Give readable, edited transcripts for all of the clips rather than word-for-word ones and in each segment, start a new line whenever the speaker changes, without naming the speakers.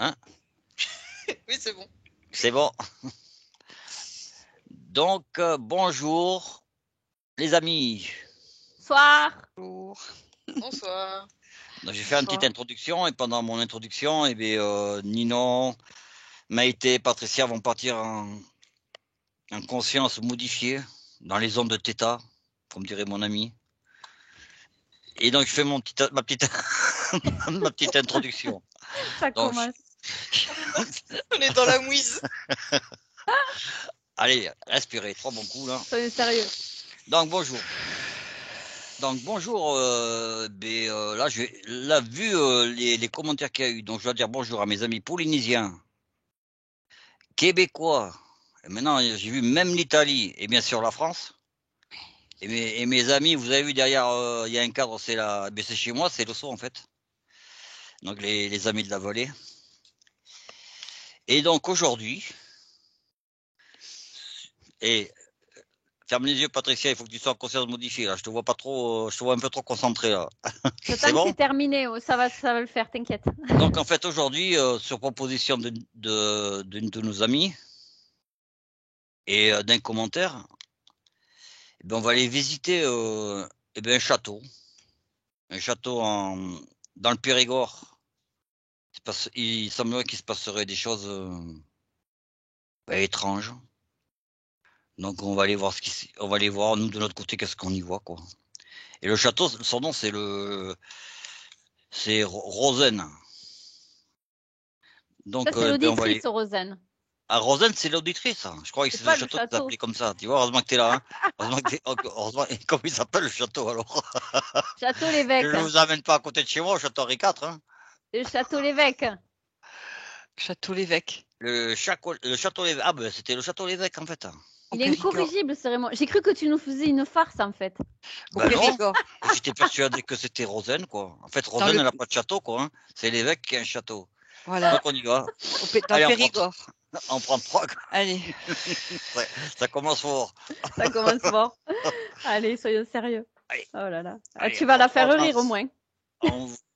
Hein?
Oui, c'est bon.
C'est bon. Donc, bonjour, les amis.
Soir.
Bonjour.
Bonsoir.
Donc, j'ai fait une petite introduction et pendant mon introduction, Ninon, Maïté, Patricia vont partir en conscience modifiée dans les ondes de Theta, comme dirait mon ami. Et donc, je fais ma petite introduction.
Ça
Donc,
commence.
On est dans la mouise.
Allez, respirez, 3 bons coups là.
Soyez sérieux.
Donc bonjour. Là, vu les commentaires qu'il y a eu, donc je dois dire bonjour à mes amis polynésiens, québécois. Et maintenant, j'ai vu même l'Italie et bien sûr la France. Et mes amis, vous avez vu derrière, il y a un cadre, c'est chez moi, c'est le son en fait. Donc les amis de la vallée. Et donc aujourd'hui, ferme les yeux, Patricia, il faut que tu sois en conscience modifiée. Là. Je te vois pas trop, je te vois un peu trop concentré là.
C'est bon, c'est terminé, ça va le faire, t'inquiète.
Donc en fait aujourd'hui, sur proposition d'une de nos amis et d'un commentaire, on va aller visiter un château dans le Périgord. Il semblerait qu'il se passerait des choses étranges. Donc on va aller voir nous de notre côté qu'est-ce qu'on y voit quoi. Et le château, son nom c'est Rosen.
Donc c'est l'auditrice Rosen.
Ah, Rosen, c'est l'auditrice. Je crois que c'est le château qui s'appelait comme ça. Tu vois, heureusement que tu es là. Hein. Heureusement, comment il s'appelle le château alors?
Château l'évêque.
Je ne vous amène pas à côté de chez moi, au château Henri IV. Hein.
Le château l'évêque.
Château l'évêque.
Le château l'évêque. Ah, ben c'était le château l'évêque en fait.
Il est incorrigible, cérémonie. J'ai cru que tu nous faisais une farce en fait.
Ben non, j'étais persuadé que c'était Rosen quoi. En fait, Rosen, elle n'a pas de château quoi. Hein. C'est l'évêque qui a un château.
Voilà.
Donc on y va.
Dans le Périgord.
On prend 3.
Allez.
Ouais, ça commence fort.
Ça commence fort. Allez, soyons sérieux.
Allez.
Oh là là.
Allez,
tu vas la faire rire au moins.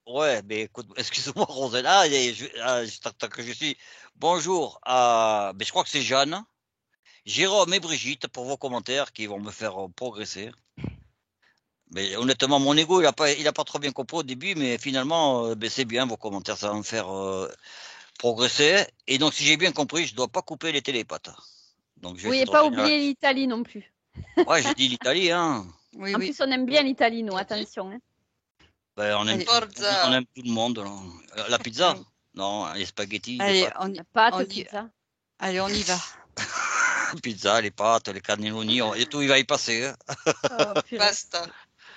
Ouais, mais écoute, excuse-moi, Rosen. Tant que je suis. Bonjour à. Je crois que c'est Jeanne, Jérôme et Brigitte pour vos commentaires qui vont me faire progresser. Mais honnêtement, mon ego, il a pas trop bien compris au début, mais finalement, c'est bien vos commentaires, ça va me faire progresser. Et donc, si j'ai bien compris, je dois pas couper les télépathes. Donc,
oui, et pas oublier l'Italie non plus.
Ouais, j'ai dit l'Italie, hein.
Oui, en plus, on aime bien l'Italie, nous, attention. Hein.
Ben, on aime tout le monde. Là. La pizza? Non, les spaghettis.
Allez,
pizza.
Allez, on y va.
Pizza, les pâtes, les cannelloni, et tout, il va y passer. Hein.
Oh, pasta.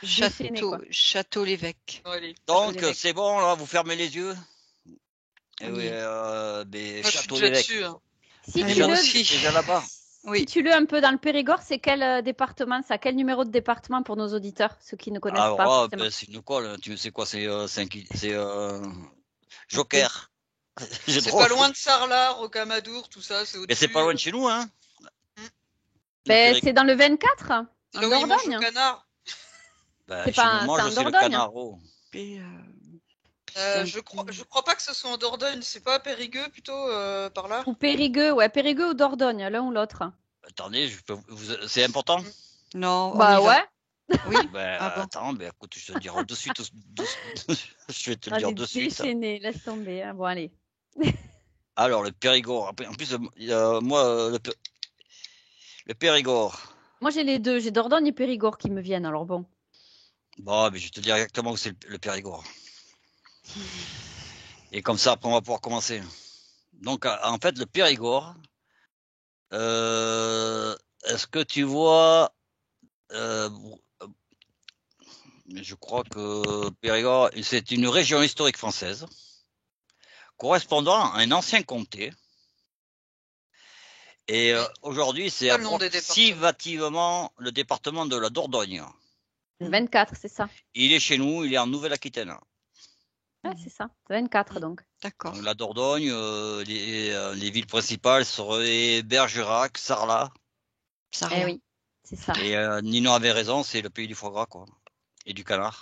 Château l'évêque.
Donc, c'est bon, là, vous fermez les yeux. Et oui, Château l'évêque.
Hein.
Si
déjà là-bas.
Oui. Si tu le un peu dans le Périgord, c'est quel département ça? Quel numéro de département pour nos auditeurs, ceux qui ne connaissent pas?
C'est une colle, tu sais quoi, c'est Joker.
C'est pas loin de Sarlat, Rocamadour, tout ça, c'est au-dessus.
Mais c'est pas loin de chez nous, hein.
C'est dans le 24,
en Dordogne.
C'est pas en Dordogne.
Je crois pas que ce soit en Dordogne, c'est pas Périgueux plutôt par là.
Ou Périgueux, ouais, Périgueux ou Dordogne, l'un ou l'autre.
Attendez, c'est important?
Non.
Bah ouais.
Oui.
Attends, écoute, je te dirai de suite. Je vais te le dire de suite.
Déchaîné, laisse tomber. Hein. Bon, allez.
Alors, le Périgord. En plus, moi, le Périgord.
Moi, j'ai les deux. J'ai Dordogne et Périgord qui me viennent, alors bon.
Bon, mais je vais te dire exactement où c'est le Périgord. Et comme ça, après, on va pouvoir commencer. Donc, en fait, le Périgord, est-ce que tu vois... je crois que Périgord, c'est une région historique française correspondant à un ancien comté. Et aujourd'hui, c'est approximativement le département de la Dordogne.
Le 24, c'est ça.
Il est chez nous, il est en Nouvelle-Aquitaine.
Ah, c'est ça, 24 donc.
D'accord.
Donc, la Dordogne, les villes principales seraient Bergerac, Sarlat.
Eh oui, c'est ça.
Et Nino avait raison, c'est le pays du foie gras, quoi. Et du canard.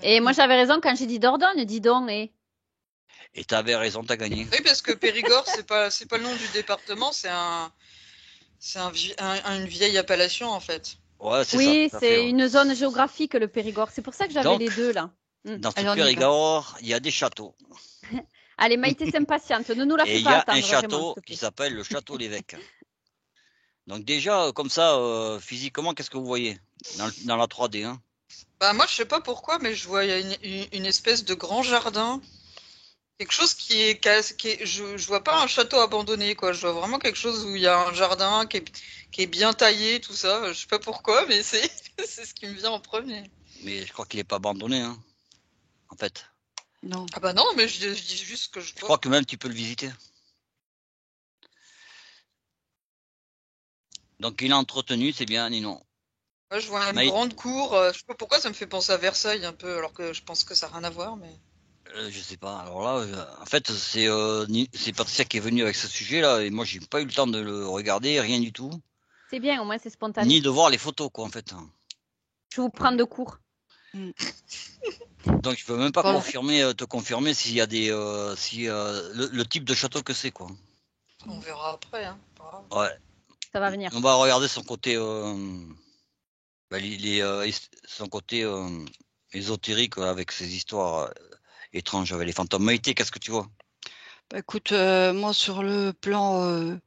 Et moi, j'avais raison quand j'ai dit Dordogne, dis donc.
Et tu avais raison, tu as gagné.
Oui, parce que Périgord, c'est pas le nom du département, c'est une vieille appellation en fait.
Ouais, c'est ça.
Oui,
Tout à fait,
c'est
ouais.
une zone géographique, le Périgord. C'est pour ça que j'avais
Donc,
les deux là.
Dans ce
Alors, on y va.
Périgord, il y a des châteaux.
Allez, Maïté s'impatiente. Ne nous la
Et
fais
il y
pas
a
attendre,
un
vraiment,
château
s'il te
qui
plaît.
s'appelle le Château l'Évêque. Donc déjà, comme ça, physiquement, qu'est-ce que vous voyez dans la 3D, hein?
Bah moi, je sais pas pourquoi, mais je vois une espèce de grand jardin. Quelque chose qui est je vois pas un château abandonné, quoi. Je vois vraiment quelque chose où il y a un jardin qui est bien taillé, tout ça. Je sais pas pourquoi, mais c'est c'est ce qui me vient en premier.
Mais je crois qu'il n'est pas abandonné, hein, en fait.
Non.
Ah bah non, mais je dis juste ce que je
Je
vois.
crois que même tu peux le visiter. Donc il est entretenu, c'est bien, Ninon.
Moi, je vois une
Mais,
grande cour. Je sais pas pourquoi ça me fait penser à Versailles un peu, alors que je pense que ça n'a rien à voir, mais.
je sais pas. Alors là, en fait, c'est Patricia qui est venue avec ce sujet-là, et moi j'ai pas eu le temps de le regarder, rien du tout,
C'est bien, au moins c'est spontané.
ni de voir les photos, quoi, en fait.
Je vais vous prendre de cours.
Donc je peux même pas
Voilà.
te confirmer s'il y a des, le type de château que c'est, quoi.
On verra après, hein. Pas grave.
Ouais.
Ça va venir.
On va regarder son côté, son côté ésotérique avec ses histoires étranges avec les fantômes. Maïté, qu'est-ce que tu vois?
Bah, écoute, moi sur le plan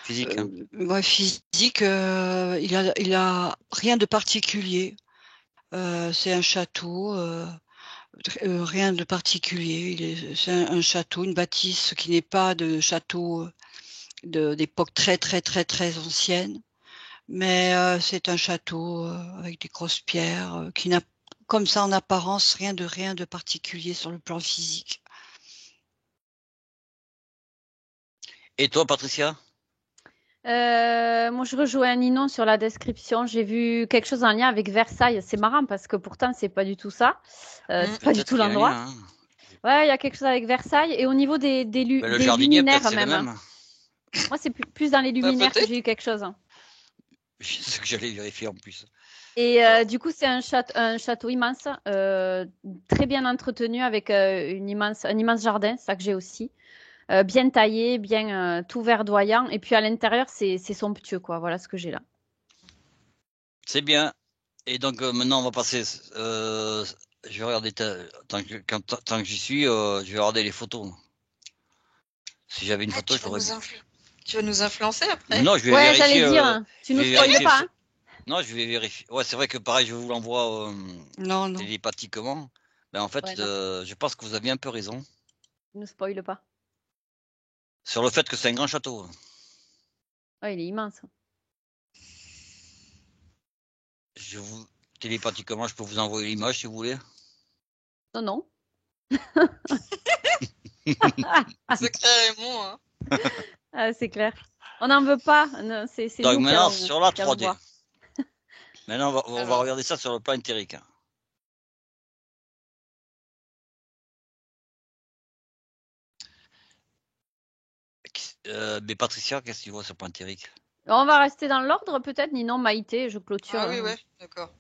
Physique, hein.
physique, il a rien de particulier. C'est un château, rien de particulier. C'est un château, une bâtisse qui n'est pas de château d'époque très, très, très, très ancienne. Mais c'est un château avec des grosses pierres qui n'a, comme ça en apparence, rien de particulier sur le plan physique.
Et toi, Patricia?
Moi, je rejoins Ninon sur la description. J'ai vu quelque chose en lien avec Versailles. C'est marrant parce que pourtant, c'est pas du tout ça. C'est pas du
Peut-être
tout
qu'il y a un
l'endroit.
lien, hein.
Ouais, il y a quelque chose avec Versailles. Et au niveau des
Le
des
jardinier,
luminaires
peut-être c'est le
même.
même.
Moi, c'est plus dans les luminaires que
peut-être.
j'ai eu quelque chose.
C'est ce que j'allais vérifier en plus.
Et
Alors.
du coup, c'est un château immense, très bien entretenu avec un immense jardin, ça que j'ai aussi. Bien taillé, bien tout verdoyant. Et puis à l'intérieur, c'est somptueux, quoi. Voilà ce que j'ai là.
C'est bien. Et donc maintenant, on va passer. Je vais regarder tant que j'y suis, je vais regarder les photos. Si j'avais une photo, je l'aurais vu.
Tu vas nous influencer après?
Mais non, je vais
Ouais,
vérifier.
j'allais dire, tu nous spoiles pas. Hein.
Non, je vais vérifier. Ouais, c'est vrai que pareil, je vous l'envoie
Non.
télépathiquement. Ben, en fait,
Ouais,
je pense que vous aviez un peu raison
tu nous spoiles pas.
sur le fait que c'est un grand château.
Ouais, il est immense.
Télépathiquement, je peux vous envoyer l'image si vous voulez.
Non, non.
C'est Raymond, hein.
Ah, c'est clair. On n'en veut pas. C'est
Donc
nous
maintenant,
qui
sur la
qui allons
3D.
voir.
Maintenant, on va regarder ça sur le plan éthérique. Mais Patricia, qu'est-ce que tu vois sur le plan éthérique?
On va rester dans l'ordre, peut-être. Ninon, Maïté, je clôture.
Ah oui, ouais, d'accord.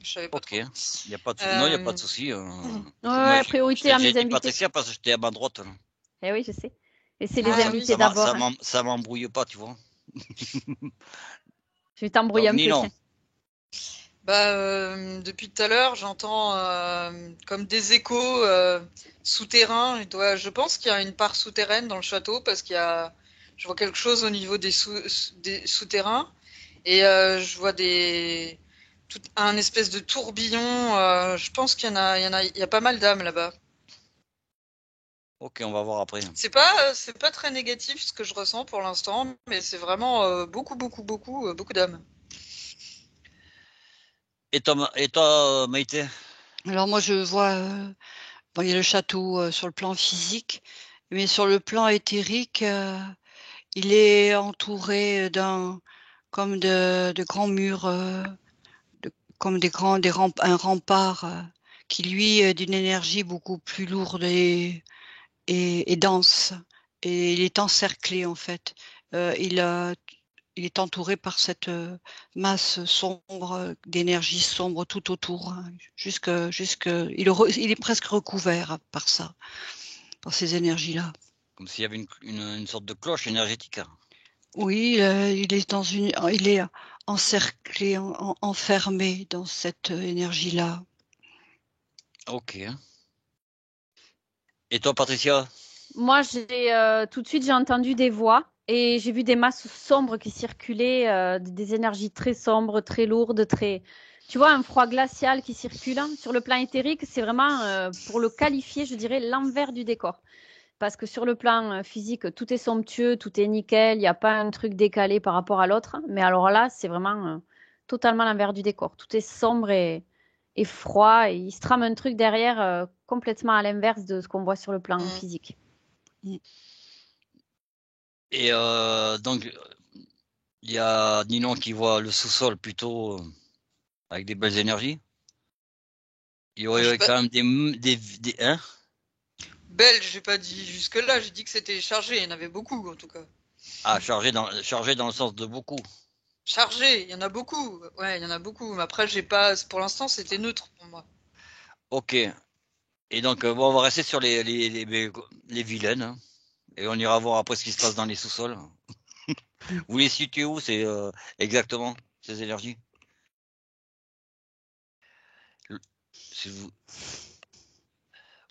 Je savais pas.
Ok, il n'y a pas de non, il a pas de souci.
Ouais, priorité à mes
J'ai dit
invités.
Patricia parce que j'étais à ma droite. Là.
Eh oui, je sais. Et c'est les
Ah,
invités
oui.
d'abord. Hein.
Ça m'embrouille pas, tu vois.
Je vais t'embrouiller un peu.
Ninon.
Bah, depuis tout à l'heure, j'entends comme des échos souterrains. Je pense qu'il y a une part souterraine dans le château parce je vois quelque chose au niveau des souterrains et je vois un espèce de tourbillon. Je pense qu'il y a pas mal d'âmes là-bas.
Ok, on va voir après.
C'est pas très négatif ce que je ressens pour l'instant, mais c'est vraiment beaucoup d'âmes.
Et toi, Maïté?
Alors moi je vois, il y a le château sur le plan physique, mais sur le plan éthérique, il est entouré comme de grands murs, comme un rempart qui lui est d'une énergie beaucoup plus lourde et dense. Et il est encerclé en fait. Il est entouré par cette masse sombre, d'énergie sombre tout autour, hein, il est presque recouvert par ça. dans ces énergies-là.
Comme s'il y avait une sorte de cloche énergétique.
Oui, il est encerclé, enfermé dans cette énergie-là.
Ok. Et toi, Patricia?
Moi, tout de suite, j'ai entendu des voix et j'ai vu des masses sombres qui circulaient, des énergies très sombres, très lourdes, très. Tu vois, un froid glacial qui circule. Sur le plan éthérique, c'est vraiment, pour le qualifier, je dirais, l'envers du décor. Parce que sur le plan physique, tout est somptueux, tout est nickel, il n'y a pas un truc décalé par rapport à l'autre. Mais alors là, c'est vraiment totalement l'envers du décor. Tout est sombre et froid et il se trame un truc derrière complètement à l'inverse de ce qu'on voit sur le plan physique.
Et donc, il y a Ninon qui voit le sous-sol plutôt avec des belles énergies. Il y aurait quand même des hein?
Belle, j'ai pas dit jusque-là, j'ai dit que c'était chargé, il y en avait beaucoup en tout cas.
Ah, chargé dans le sens de beaucoup.
Chargé, il y en a beaucoup. Ouais, il y en a beaucoup. Mais après, j'ai pas. Pour l'instant, c'était neutre pour moi.
Ok. Et donc, bon, on va rester sur les vilaines. Hein. Et on ira voir après ce qui se passe dans les sous-sols. Vous les situez où, c'est exactement, ces énergies? Si vous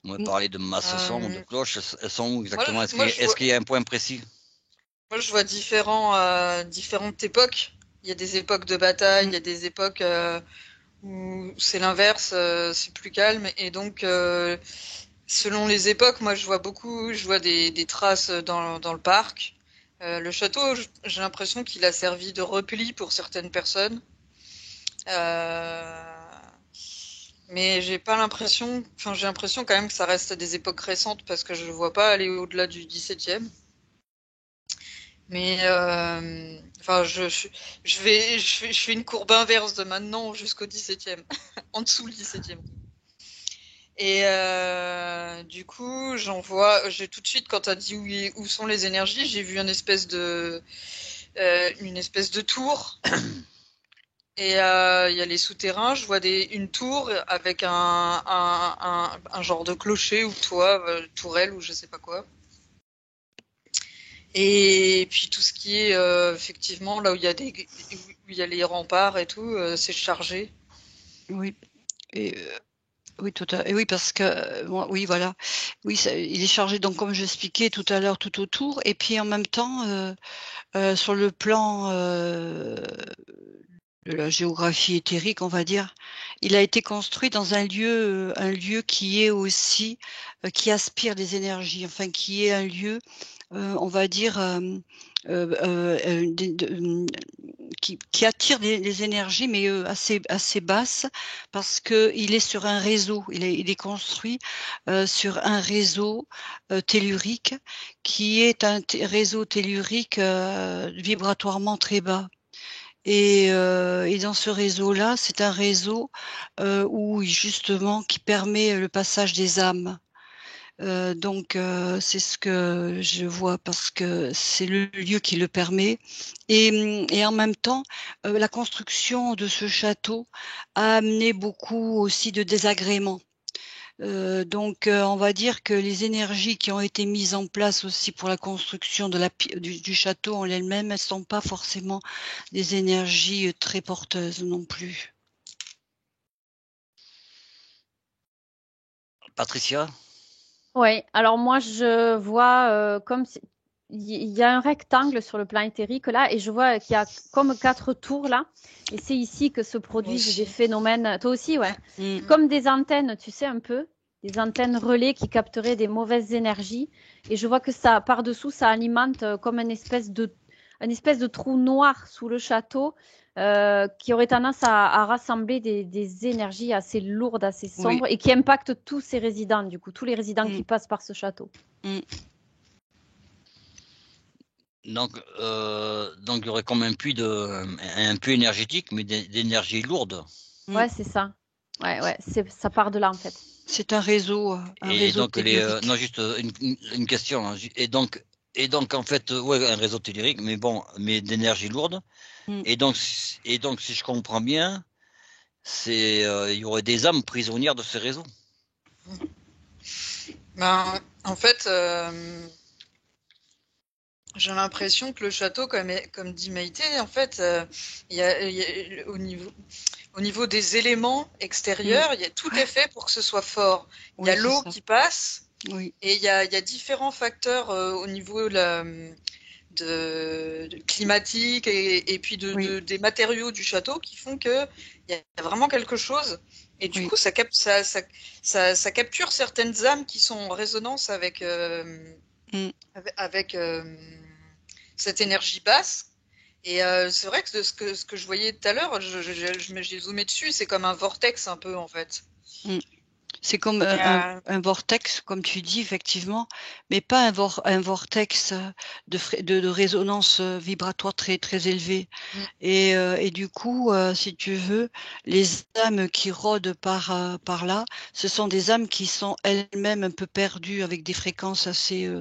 m'avez parlé de masse sombre, de cloches, elles sont où exactement? Est-ce qu'il y a un point précis?
Moi, je vois différentes époques. Il y a des époques de bataille, il y a des époques où c'est l'inverse, c'est plus calme. Et donc, selon les époques, moi, je vois des traces dans le parc. Le château, j'ai l'impression qu'il a servi de repli pour certaines personnes. Mais j'ai pas l'impression, enfin j'ai l'impression quand même que ça reste des époques récentes parce que je ne vois pas aller au-delà du XVIIe. Mais enfin je fais une courbe inverse de maintenant jusqu'au XVIIe, en dessous le XVIIe. Et du coup j'ai tout de suite quand tu as dit où sont les énergies, j'ai vu une espèce de tour. Et il y a les souterrains, je vois une tour avec un genre de clocher ou toit, tourelle ou je sais pas quoi. Et puis tout ce qui est effectivement là où il y a les remparts et tout, c'est chargé.
Oui. Et oui, et oui, parce que oui, voilà. Oui, il est chargé, donc comme j'expliquais tout à l'heure, tout autour, et puis en même temps, sur le plan de la géographie éthérique, on va dire, il a été construit dans un lieu qui est aussi qui aspire des énergies, enfin qui est un lieu, on va dire, qui attire les énergies, mais assez basses, parce que il est sur un réseau. Il est construit sur un réseau tellurique qui est un réseau tellurique vibratoirement très bas. Et dans ce réseau-là, c'est un réseau où justement qui permet le passage des âmes. Donc c'est ce que je vois parce que c'est le lieu qui le permet et en même temps, la construction de ce château a amené beaucoup aussi de désagréments. Donc on va dire que les énergies qui ont été mises en place aussi pour la construction de du château en elle-même, elles sont pas forcément des énergies, très porteuses non plus.
Patricia?
Oui, alors moi je vois il y a un rectangle sur le plan éthérique là et je vois qu'il y a comme 4 tours là et c'est ici que se produisent des phénomènes. Toi aussi, ouais. Comme des antennes, tu sais un peu, des antennes relais qui capteraient des mauvaises énergies et je vois que ça par-dessous ça alimente comme une espèce de trou noir sous le château qui aurait tendance à rassembler des énergies assez lourdes, assez sombres, et qui impactent tous ces résidents, du coup, tous les résidents qui passent par ce château.
Donc il y aurait quand même plus un puits énergétique, mais d'énergie lourde.
Ouais, c'est ça. Ouais, ça part de là en fait.
C'est un réseau
donc
tellurique.
non, juste une question. Hein. Et donc en fait, ouais, un réseau tellurique, mais bon, mais d'énergie lourde. Et donc si je comprends bien, il y aurait des âmes prisonnières de ce réseau.
Ben, en fait, j'ai l'impression que le château, comme dit Maïté, en fait, au niveau des éléments extérieurs, tout est fait pour que ce soit fort. Il y a
Oui, c'est
l'eau
ça.
qui passe
Oui,
et il y a différents facteurs au niveau climatique et puis
oui,
des matériaux du château qui font que il y a vraiment quelque chose. Et du
oui,
coup, ça capture certaines âmes qui sont en résonance avec,
mm,
avec cette énergie basse. Et c'est vrai que ce que je voyais tout à l'heure, j'ai zoomé dessus, c'est comme un vortex un peu en fait.
mm. C'est comme
Et,
un vortex, comme tu dis, effectivement, mais pas un vortex de résonance vibratoire très, très élevée.
mm,
Et du coup, si tu veux, les âmes qui rôdent par là, ce sont des âmes qui sont elles-mêmes un peu perdues avec des fréquences assez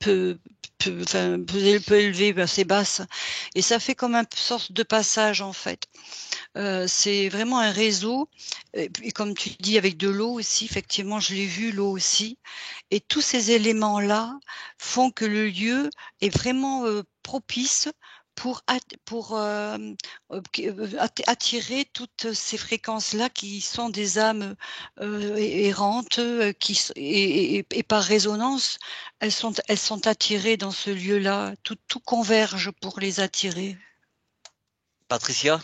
peu élevées, assez basses. Et ça fait comme une sorte de passage, en fait. C'est vraiment un réseau et puis comme tu dis avec de l'eau aussi, effectivement, je l'ai vu l'eau aussi et tous ces éléments-là font que le lieu est vraiment, propice pour attirer toutes ces fréquences-là qui sont des âmes, errantes, qui s et par résonance, elles sont attirées dans ce lieu-là. Tout converge pour les attirer.
Patricia?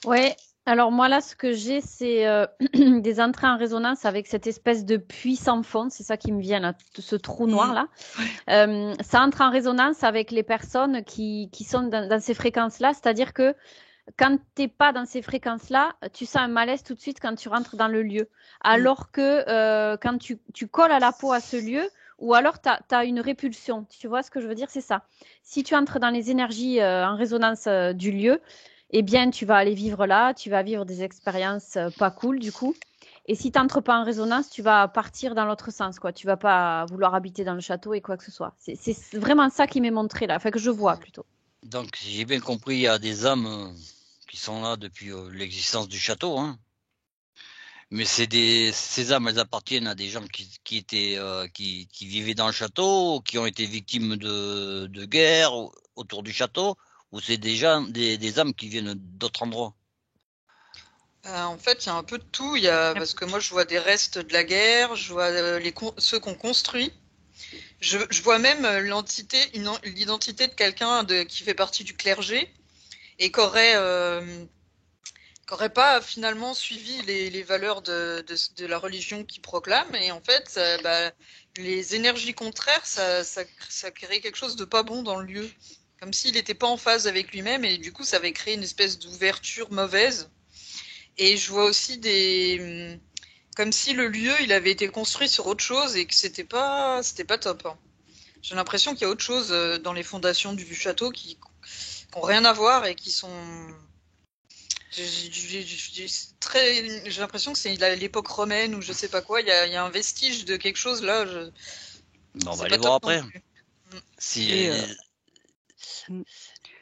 Ouais, alors moi là, ce que j'ai, c'est des entrées en résonance avec cette espèce de puits sans fond, c'est ça qui me vient là, ce trou noir
Mmh.
là.
Ouais.
Ça entre en résonance avec les personnes qui sont dans ces fréquences-là, c'est-à-dire que quand t'es pas dans ces fréquences-là, tu sens un malaise tout de suite quand tu rentres dans le lieu.
Mmh.
Alors que quand tu colles à la peau à ce lieu, ou alors tu as une répulsion. Tu vois ce que je veux dire? C'est ça. Si tu entres dans les énergies en résonance du lieu, eh bien, tu vas aller vivre là, tu vas vivre des expériences pas cool du coup. Et si tu n'entres pas en résonance, tu vas partir dans l'autre sens, quoi. Tu vas pas vouloir habiter dans le château et quoi que ce soit. C'est vraiment ça qui m'est montré là, enfin que je vois
mm.
plutôt.
Donc, si j'ai bien compris, il y a des âmes qui sont là depuis l'existence du château, hein. Mais ces âmes, elles appartiennent à des gens qui étaient, qui vivaient dans le château, qui ont été victimes de guerre autour du château, ou c'est déjà des âmes qui viennent d'autres endroits?
En fait, il y a un peu de tout. Parce que moi, je vois des restes de la guerre, je vois ceux qu'on construit. Je vois même l'identité de quelqu'un qui fait partie du clergé et qui aurait pas finalement suivi les valeurs de la religion qu'il proclame. Et en fait, les énergies contraires, ça crée quelque chose de pas bon dans le lieu. Comme s'il n'était pas en phase avec lui-même et du coup, ça avait créé une espèce d'ouverture mauvaise. Et je vois aussi comme si le lieu, il avait été construit sur autre chose et que c'était pas top, hein. J'ai l'impression qu'il y a autre chose dans les fondations du château qui n'ont rien à voir et qui sont. J'ai l'impression que c'est l'époque romaine ou je sais pas quoi. Il y a un vestige de quelque chose là.
Ben, on va
C'est
aller
pas
voir
top non
après.
plus.
Si,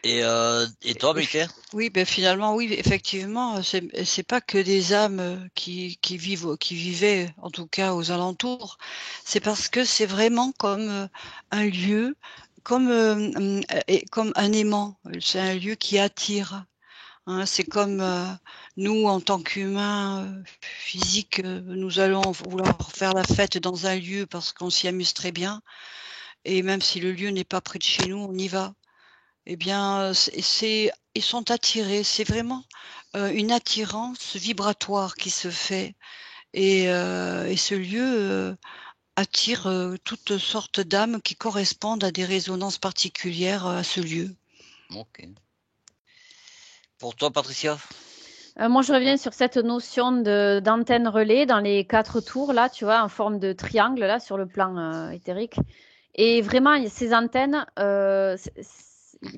Et mmh.
et toi,
Et
Maïté?
oui, ben finalement, oui, effectivement, c'est pas que des âmes, qui vivaient, en tout cas aux alentours. C'est parce que c'est vraiment comme, un lieu, comme, et comme un aimant. C'est un lieu qui attire, hein. C'est comme, nous, en tant qu'humains, physiques, nous allons vouloir faire la fête dans un lieu parce qu'on s'y amuse très bien et même si le lieu n'est pas près de chez nous, on y va. Eh bien, ils sont attirés, c'est vraiment, une attirance vibratoire qui se fait et ce lieu, attire, toutes sortes d'âmes qui correspondent à des résonances particulières, à ce lieu.
Ok. Pour toi, Patricia?
Moi, je reviens sur cette notion d'antenne relais dans les 4 tours, là, tu vois, en forme de triangle, là, sur le plan éthérique. Et vraiment, ces antennes,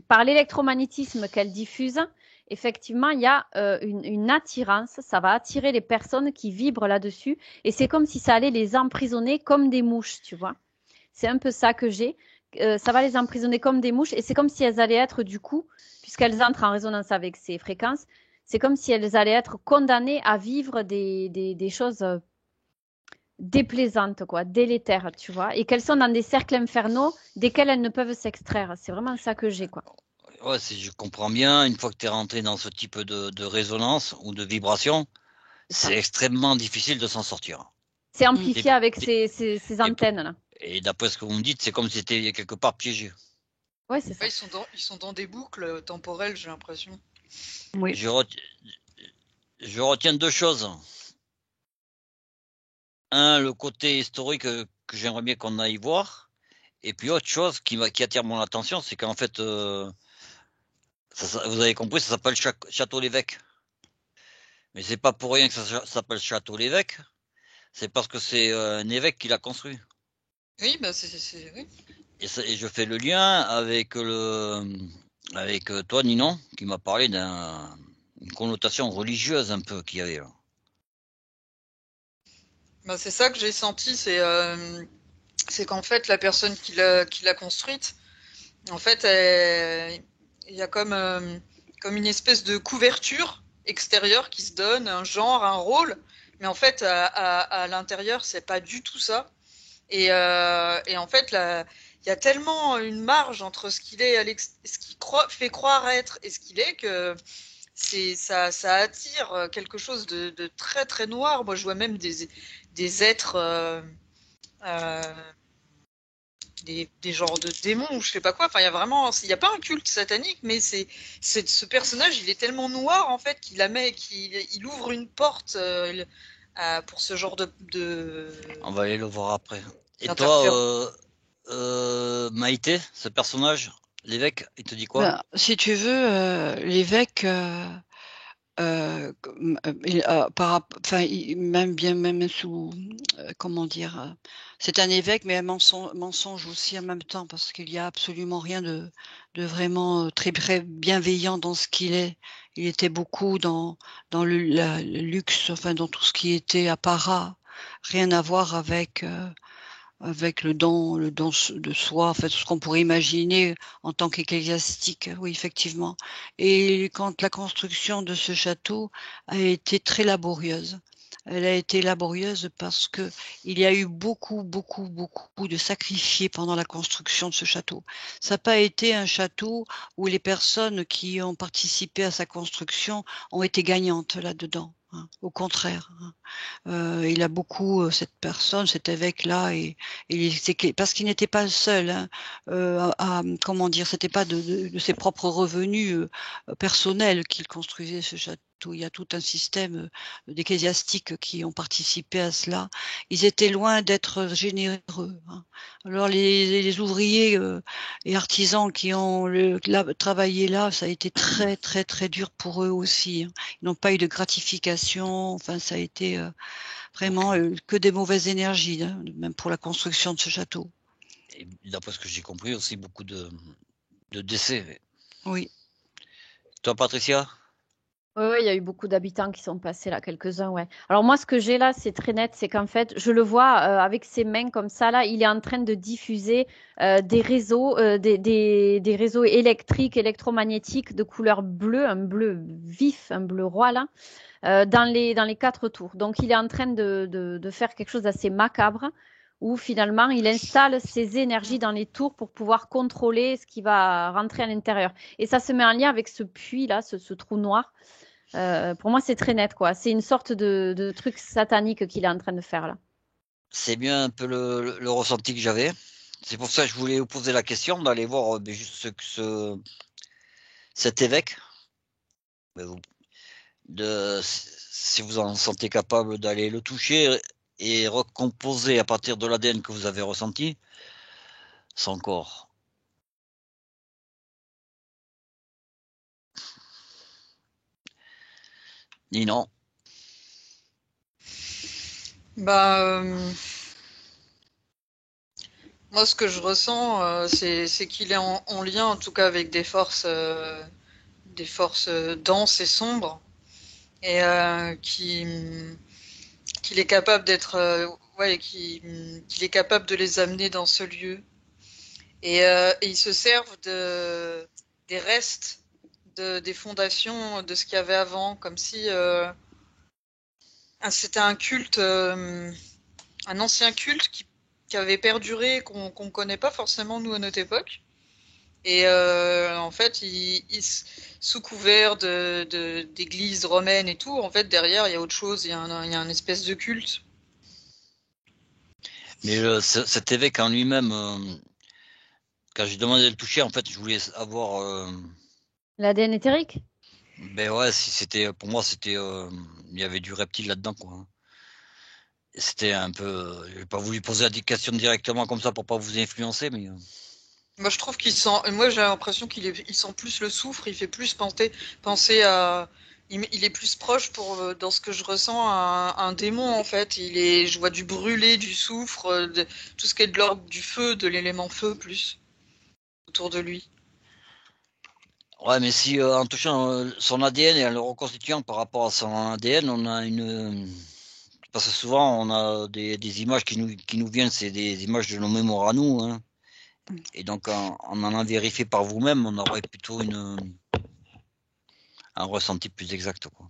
par l'électromagnétisme qu'elles diffusent, effectivement, il y a une attirance. Ça va attirer les personnes qui vibrent là-dessus. Et c'est comme si ça allait les emprisonner comme des mouches, tu vois. C'est un peu ça que j'ai. Ça va les emprisonner comme des mouches. Et c'est comme si elles allaient être, du coup, puisqu'elles entrent en résonance avec ces fréquences, c'est comme si elles allaient être condamnées à vivre des choses déplaisantes, quoi, délétères, tu vois, et qu'elles sont dans des cercles infernaux desquels elles ne peuvent s'extraire. C'est vraiment ça que j'ai, quoi.
Ouais, si je comprends bien, une fois que tu es rentré dans ce type de résonance ou de vibration,
C'est
c'est
ça.
extrêmement difficile de s'en sortir.
C'est
Mm.
amplifié avec
Et,
ces
et,
antennes-là.
et d'après ce que vous me dites, c'est comme si c'était quelque part piégé.
Ouais, c'est ça.
Ouais, ils sont dans des boucles temporelles, j'ai l'impression.
Oui.
Je retiens deux choses. Un, le côté historique que j'aimerais bien qu'on aille voir. Et puis autre chose qui attire mon attention, c'est qu'en fait, vous avez compris, ça s'appelle Château l'Évêque. Mais c'est pas pour rien que ça s'appelle Château l'Évêque. C'est parce que c'est un évêque qui l'a construit.
Oui, bah oui.
Et je fais le lien avec toi, Ninon, qui m'a parlé d'une connotation religieuse un peu qu'il y avait là.
Bah, c'est ça que j'ai senti, c'est qu'en fait la personne qui l'a construite, en fait, il y a comme une espèce de couverture extérieure qui se donne, un genre, un rôle, mais en fait à l'intérieur c'est pas du tout ça. Et en fait là, il y a tellement une marge entre ce qu'il est, ce qu'il fait croire être et ce qu'il est que ça attire quelque chose de très très noir. Moi je vois même des êtres euh, des genres de démons ou je sais pas quoi. Enfin, il y a pas un culte satanique, mais ce personnage, il est tellement noir en fait qu'il ouvre une porte pour ce genre
On va aller le voir après. Et toi,
d'interférence.
Maïté, ce personnage, l'évêque, il te dit quoi?
Ben, si tu veux, l'évêque, enfin, même sous, comment dire, c'est un évêque, mais un mensonge aussi en même temps, parce qu'il y a absolument rien de vraiment très, très bienveillant dans ce qu'il est. Il était beaucoup dans le luxe, enfin, dans tout ce qui était apparat, rien à voir avec le don de soi, en fait, ce qu'on pourrait imaginer en tant qu'ecclésiastique, oui, effectivement. Et quand la construction de ce château a été très laborieuse. Elle a été laborieuse parce que il y a eu beaucoup, beaucoup, beaucoup de sacrifiés pendant la construction de ce château. Ça n'a pas été un château où les personnes qui ont participé à sa construction ont été gagnantes là-dedans, hein. Au contraire, hein. Il a beaucoup, cette personne, cet évêque-là, et parce qu'il n'était pas le seul, hein, comment dire, c'était pas de ses propres revenus personnels qu'il construisait ce château. Il y a tout un système d'ecclésiastiques qui ont participé à cela. Ils étaient loin d'être généreux, hein. Alors les ouvriers et artisans qui ont travaillé là, ça a été très très très dur pour eux aussi, hein. Ils n'ont pas eu de gratification. Enfin, ça a été vraiment
Ok.
que des mauvaises énergies, hein, même pour la construction de ce château.
Et d'après ce que j'ai compris, aussi beaucoup de décès.
Oui.
Toi, Patricia?
Oui, il y a eu beaucoup d'habitants qui sont passés là, quelques-uns, ouais. Alors moi, ce que j'ai là, c'est très net, c'est qu'en fait, je le vois avec ses mains comme ça, là, il est en train de diffuser des réseaux, des réseaux électriques, électromagnétiques de couleur bleue, un bleu vif, un bleu roi, là, dans les quatre tours. Donc, il est en train de faire quelque chose d'assez macabre, où finalement, il installe ses énergies dans les tours pour pouvoir contrôler ce qui va rentrer à l'intérieur. Et ça se met en lien avec ce puits-là, ce trou noir. Pour moi, c'est très net, quoi. C'est une sorte de truc satanique qu'il est en train de faire là.
C'est bien un peu le ressenti que j'avais. C'est pour ça que je voulais vous poser la question d'aller voir juste cet évêque. Vous- si vous en sentez capable d'aller le toucher et recomposer à partir de l'ADN que vous avez ressenti son corps. Ni non.
Bah, moi, ce que je ressens, c'est qu'il est en lien, en tout cas, avec des forces denses et sombres, et qu'il est capable d'être, ouais, qu'il est capable de les amener dans ce lieu. Et ils se servent des restes des fondations de ce qu'il y avait avant, comme si c'était un culte. un ancien culte qui avait perduré, qu'on ne connaît pas forcément nous à notre époque. Et en fait, sous couvert d'église romaine et tout, en fait, derrière, il y a autre chose, il y a un espèce de culte.
Mais cet évêque en lui-même, quand j'ai demandé de le toucher, en fait, je voulais avoir.
L'ADN éthérique?
Ben ouais, si c'était pour moi, c'était il y avait du reptile là-dedans, quoi. C'était un peu. J'ai pas voulu poser la question directement comme ça pour pas vous influencer, mais.
Moi, je trouve qu'il sent. Moi, j'ai l'impression il sent plus le soufre. Il fait plus penser à. Il est plus proche dans ce que je ressens à un démon en fait. Je vois du brûlé, du soufre, tout ce qui est de l'ordre du feu, de l'élément feu plus autour de lui.
Ouais, mais si en touchant son ADN et en le reconstituant par rapport à son ADN, on a une. Parce que souvent, on a des images qui nous viennent, c'est des images de nos mémoires à nous, hein. Et donc, en en vérifié par vous-même, on aurait plutôt un ressenti plus exact, quoi.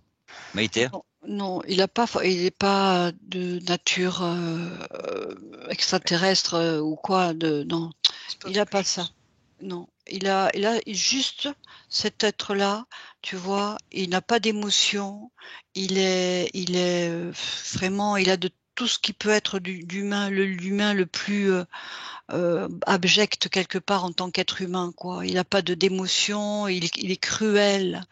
Maïté?
Non, il n'est pas de nature extraterrestre ou quoi. Non, il n'a pas ça. Non, il a juste cet être-là, tu vois. Il n'a pas d'émotion. Il est vraiment. Il a de tout ce qui peut être d'humain, l'humain le plus abject quelque part en tant qu'être humain, quoi. Il n'a pas d'émotion. Il est cruel.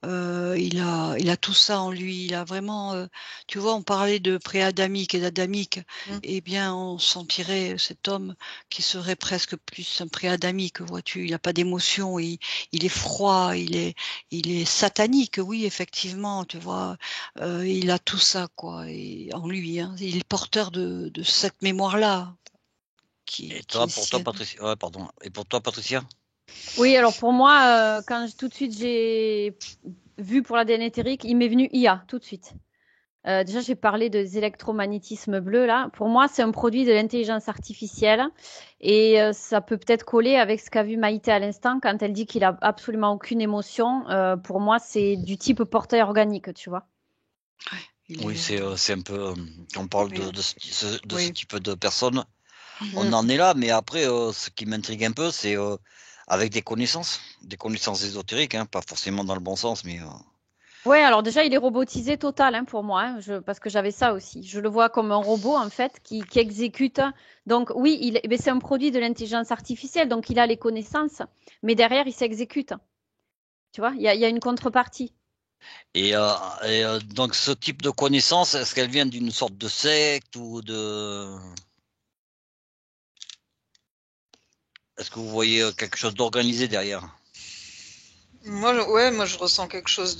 Il a tout ça en lui. Il a vraiment, tu vois, on parlait de pré-adamique et d'adamique. Eh bien, on sentirait cet homme qui serait presque plus un pré-adamique, vois-tu. Il n'a pas d'émotion. Il est froid. Il est satanique. Oui, effectivement, tu vois. Il a tout ça, quoi, en lui. Hein. Il est porteur de cette mémoire-là.
Et
Qui
toi,
est
pour toi,
sienne.
Patricia? Ouais, pardon. Et pour toi, Patricia?
Oui, alors pour moi, tout de suite j'ai vu pour l'ADN éthérique, il m'est venu IA, tout de suite. Déjà, j'ai parlé des électromagnétismes bleus, là. Pour moi, c'est un produit de l'intelligence artificielle et ça peut peut-être coller avec ce qu'a vu Maïté à l'instant quand elle dit qu'il a absolument aucune émotion. Pour moi, c'est du type portail organique, tu vois.
Oui, c'est un peu. On parle de ce
Oui.
type de personnes. On
Mm.
en est là, mais après, ce qui m'intrigue un peu, c'est avec des connaissances ésotériques, hein, pas forcément dans le bon sens, mais
Ouais, alors déjà, il est robotisé total hein, pour moi, hein, parce que j'avais ça aussi. Je le vois comme un robot, en fait, qui exécute. Donc oui, mais c'est un produit de l'intelligence artificielle, donc il a les connaissances, mais derrière, il s'exécute. Tu vois, il y a une contrepartie.
et, euh, donc ce type de connaissances, est-ce qu'elle vient d'une sorte de secte ou de. Est-ce que vous voyez quelque chose d'organisé derrière?
Moi, je ressens quelque chose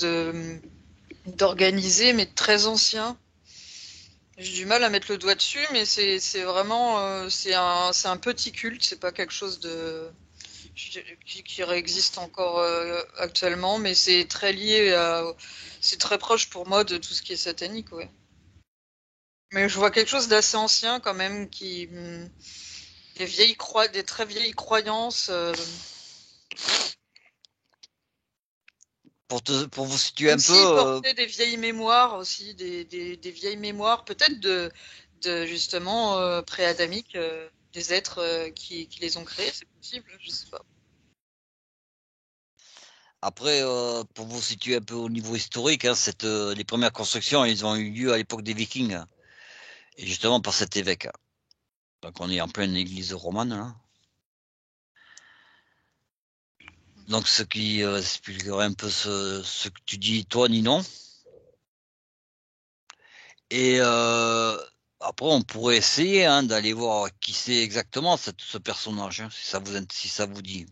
d'organisé, mais de très ancien. J'ai du mal à mettre le doigt dessus, mais c'est vraiment c'est un petit culte, c'est pas quelque chose qui réexiste encore actuellement, mais c'est très c'est très proche pour moi de tout ce qui est satanique, ouais. Mais je vois quelque chose d'assez ancien quand même, des très vieilles croyances.
Pour vous situer
Comme
un peu,
s'ils portaient des vieilles mémoires aussi, des vieilles mémoires, peut-être de justement pré-adamiques, des êtres qui les ont créés, c'est possible, je sais pas.
après, pour vous situer un peu au niveau historique, hein, les premières constructions, elles ont eu lieu à l'époque des Vikings, hein, et justement par cet évêque. Donc on est en pleine église romane, là. Donc ce qui expliquerait un peu ce que tu dis, toi, Ninon. Et après, on pourrait essayer hein, d'aller voir qui c'est exactement ce personnage, hein, si ça vous dit.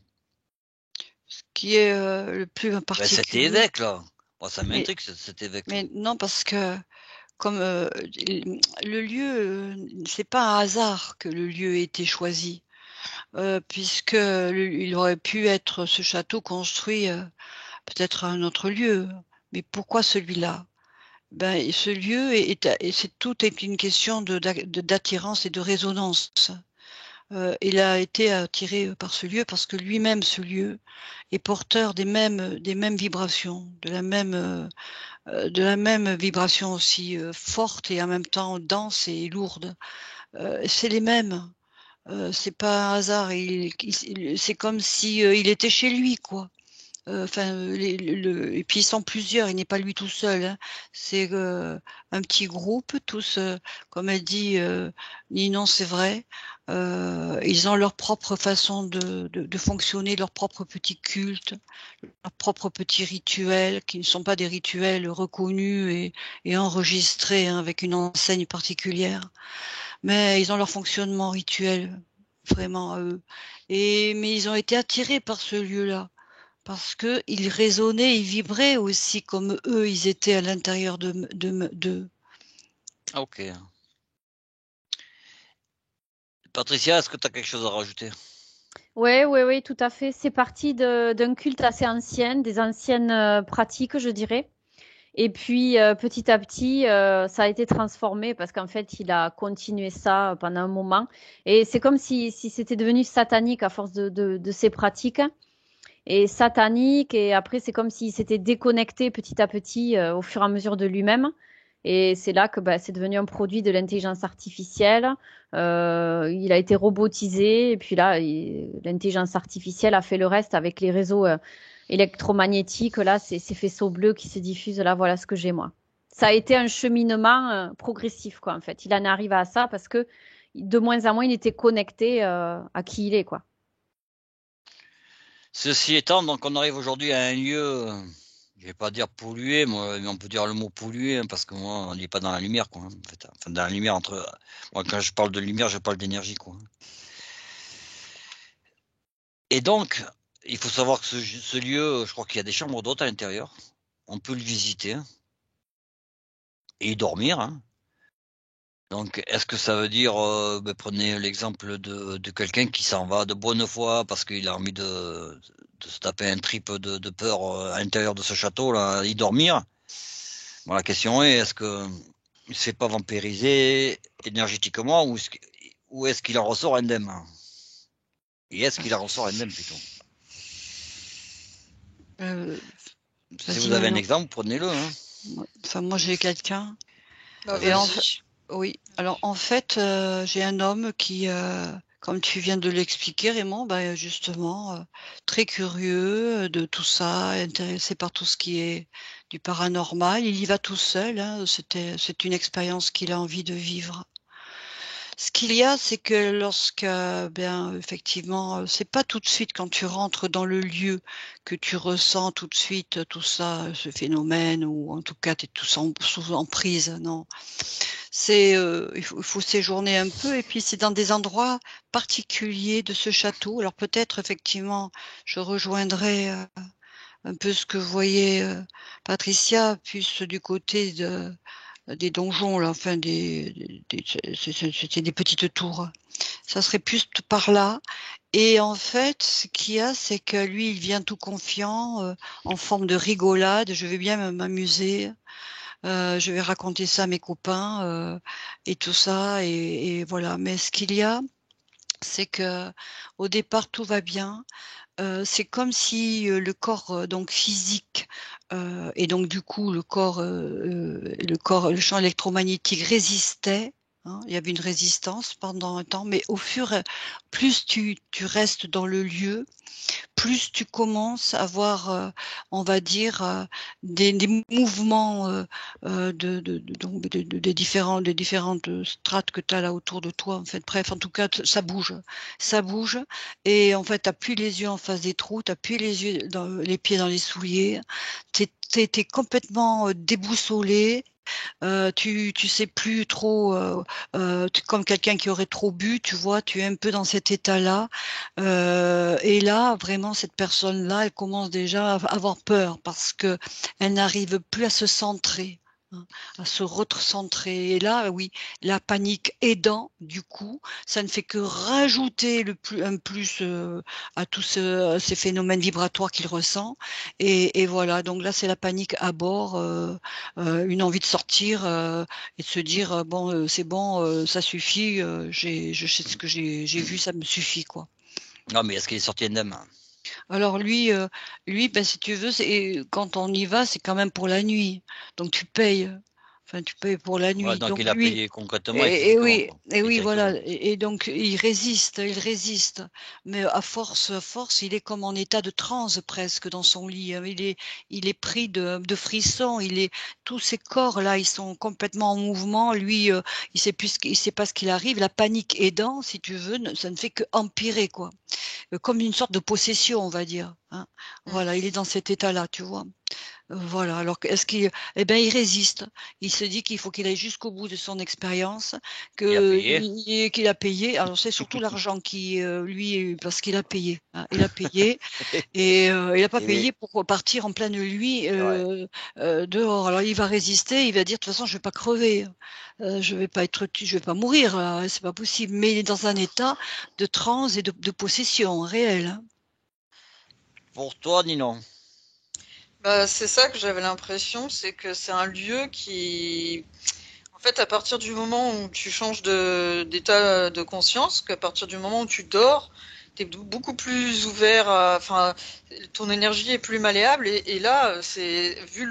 Ce qui est le plus
Ben, cet
particulier.
évêque-là, moi, ça
Mais,
m'intrigue, cet évêque.
mais non, parce que comme le lieu, c'est pas un hasard que le lieu ait été choisi, puisque il aurait pu être ce château construit peut-être à un autre lieu. Mais pourquoi celui-là? Ben, et ce lieu et tout est une question d'attirance et de résonance. Il a été attiré par ce lieu parce que lui-même, ce lieu, est porteur des mêmes vibrations, de la même vibration aussi forte et en même temps dense et lourde. c'est les mêmes. C'est pas un hasard. C'est comme si il était chez lui, quoi. Enfin, et puis ils sont plusieurs, il n'est pas lui tout seul, hein. C'est un petit groupe, tous, comme elle dit, Ninon, c'est vrai. Ils ont leur propre façon de fonctionner, leur propre petit culte, leurs propres petits rituels, qui ne sont pas des rituels reconnus et enregistrés, hein, avec une enseigne particulière. Mais ils ont leur fonctionnement rituel, vraiment à eux. Mais ils ont été attirés par ce lieu-là. Parce que ils résonnaient, ils vibraient aussi comme eux, ils étaient à l'intérieur d'eux.
Ok. Patricia, est-ce que tu as quelque chose à rajouter?
Oui, oui, oui, tout à fait. C'est parti d'un culte assez ancien, des anciennes pratiques, je dirais. Et puis, petit à petit, ça a été transformé parce qu'en fait, il a continué ça pendant un moment. Et c'est comme si c'était devenu satanique à force de ces pratiques. Et satanique, et après, c'est comme s'il s'était déconnecté petit à petit au fur et à mesure de lui-même. Et c'est là que bah, c'est devenu un produit de l'intelligence artificielle. Il a été robotisé, et puis là, l'intelligence artificielle a fait le reste avec les réseaux électromagnétiques. Là, c'est ces faisceaux bleus qui se diffusent. Là, voilà ce que j'ai moi. Ça a été un cheminement progressif, quoi, en fait. Il en arrive à ça parce que de moins en moins, il était connecté à qui il est, quoi.
Ceci étant, donc on arrive aujourd'hui à un lieu, je vais pas dire pollué, mais on peut dire le mot pollué, hein, parce que moi, on n'est pas dans la lumière, quoi, hein, en fait. Enfin, dans la lumière moi, quand je parle de lumière, je parle d'énergie, quoi. Et donc, il faut savoir que ce lieu, je crois qu'il y a des chambres d'hôtes à l'intérieur. On peut le visiter, hein, et y dormir, hein. Donc, est-ce que ça veut dire, prenez l'exemple de quelqu'un qui s'en va de bonne foi parce qu'il a envie de se taper un trip de peur à l'intérieur de ce château, là, y dormir. Bon, la question est-ce que c'est pas vampirisé énergétiquement ou est-ce qu'il en ressort indemne? Et est-ce qu'il en ressort indemne plutôt? Si
Vas-y,
vous avez un
Manon.
exemple, prenez-le, hein.
Enfin, moi, j'ai quelqu'un.
Bah,
Et
vas-y.
oui. Alors, en fait, j'ai un homme qui, comme tu viens de l'expliquer, Raymond, bah, justement, très curieux de tout ça, intéressé par tout ce qui est du paranormal. Il y va tout seul, hein. C'est une expérience qu'il a envie de vivre. Ce qu'il y a, c'est que lorsque, bien, effectivement, c'est pas tout de suite quand tu rentres dans le lieu que tu ressens tout de suite tout ça, ce phénomène, ou en tout cas tu es tout sous emprise, non. C'est, il faut séjourner un peu, et puis c'est dans des endroits particuliers de ce château. Alors peut-être effectivement, je rejoindrai, un peu ce que voyait, Patricia, plus du côté des donjons là, enfin c'était des petites tours. Ça serait plus par là, et en fait, ce qu'il y a, c'est que lui, il vient tout confiant, en forme de rigolade. Je vais bien m'amuser, je vais raconter ça à mes copains, et tout ça, et voilà. Mais ce qu'il y a, c'est que au départ, tout va bien. C'est comme si, le corps, donc physique, et donc du coup le champ électromagnétique résistait, hein. Il y avait une résistance pendant un temps, mais au fur et plus tu restes dans le lieu, plus tu commences à voir, on va dire, des mouvements, donc des différentes, strates que tu as là autour de toi, en fait. Bref, en tout cas, ça bouge, et en fait, tu plus les yeux en face des trous, tu plus les pieds dans les souliers. Tu es complètement, déboussolé. Tu sais plus trop, tu comme quelqu'un qui aurait trop bu, tu vois? Tu es un peu dans cet état-là, et là, vraiment, cette personne-là, elle commence déjà à avoir peur parce qu'elle n'arrive plus à se centrer, hein, à se recentrer, et là, oui, la panique aidant, du coup, ça ne fait que rajouter un plus, à tous ces phénomènes vibratoires qu'il ressent, et voilà, donc là, c'est la panique à bord, une envie de sortir, et de se dire, «Bon, c'est bon, ça suffit, je sais ce que j'ai vu, ça me suffit, quoi».
Non, mais est-ce qu'il est sorti indemne?
Alors lui, ben, si tu veux, c'est quand on y va, c'est quand même pour la nuit, donc tu payes. Enfin, tu payes pour la
Ouais,
nuit.
donc
Donc
il a
lui,
payé concrètement et
et
physiquement,
oui,
quoi,
et
et
oui, voilà.
directement.
Et donc il résiste. Mais à force, il est comme en état de transe presque dans son lit. Il est pris de frissons. Tous ses corps là, ils sont complètement en mouvement. Lui, il sait pas ce qu'il arrive. La panique aidant, si tu veux, ça ne fait que empirer, quoi. Comme une sorte de possession, on va dire. Hein. Voilà, il est dans cet état-là, tu vois. Voilà, alors est-ce qu'il eh ben, il résiste. Il se dit qu'il faut qu'il aille jusqu'au bout de son expérience,
Il a payé.
qu'il a payé. Alors c'est surtout l'argent qui, lui, parce qu'il a payé, hein. Il a payé et il a pas
Et oui,
payé pour partir en pleine nuit,
ouais.
dehors. Alors il va résister, il va dire: «De toute façon, je vais pas crever, je vais pas mourir là, c'est pas possible». Mais il est dans un état de transe et de possession réelle, hein.
Pour toi, Ninon.
Bah, c'est ça que j'avais l'impression, c'est que c'est un lieu qui, en fait, à partir du moment où tu changes d'état de conscience, qu'à partir du moment où tu dors, tu es beaucoup plus ouvert enfin, ton énergie est plus malléable et là, c'est, vu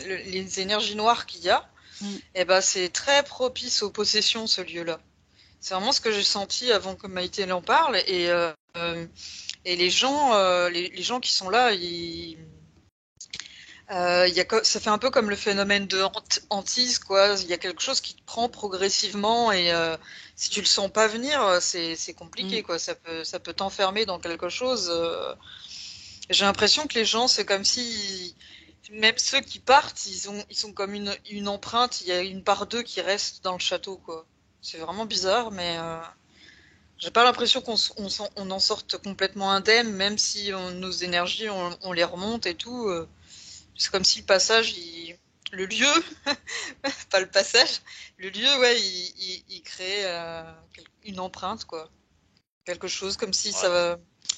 les énergies noires qu'il y a,
Mmh.
et ben, c'est très propice aux possessions, ce lieu-là. C'est vraiment ce que j'ai senti avant que Maïté en parle et les gens qui sont là, ça fait un peu comme le phénomène de hantise, quoi. Il y a quelque chose qui te prend progressivement et si tu le sens pas venir, c'est compliqué,
Mmh.
quoi. Ça peut t'enfermer dans quelque chose. J'ai l'impression que les gens, c'est comme si même ceux qui partent, ils sont comme une empreinte. Il y a une part d'eux qui reste dans le château, quoi. C'est vraiment bizarre, mais j'ai pas l'impression on en sorte complètement indemne, même si nos énergies, on les remonte et tout. C'est comme si le passage, le lieu, pas le passage, le lieu, ouais, il crée une empreinte, quoi. Quelque chose comme si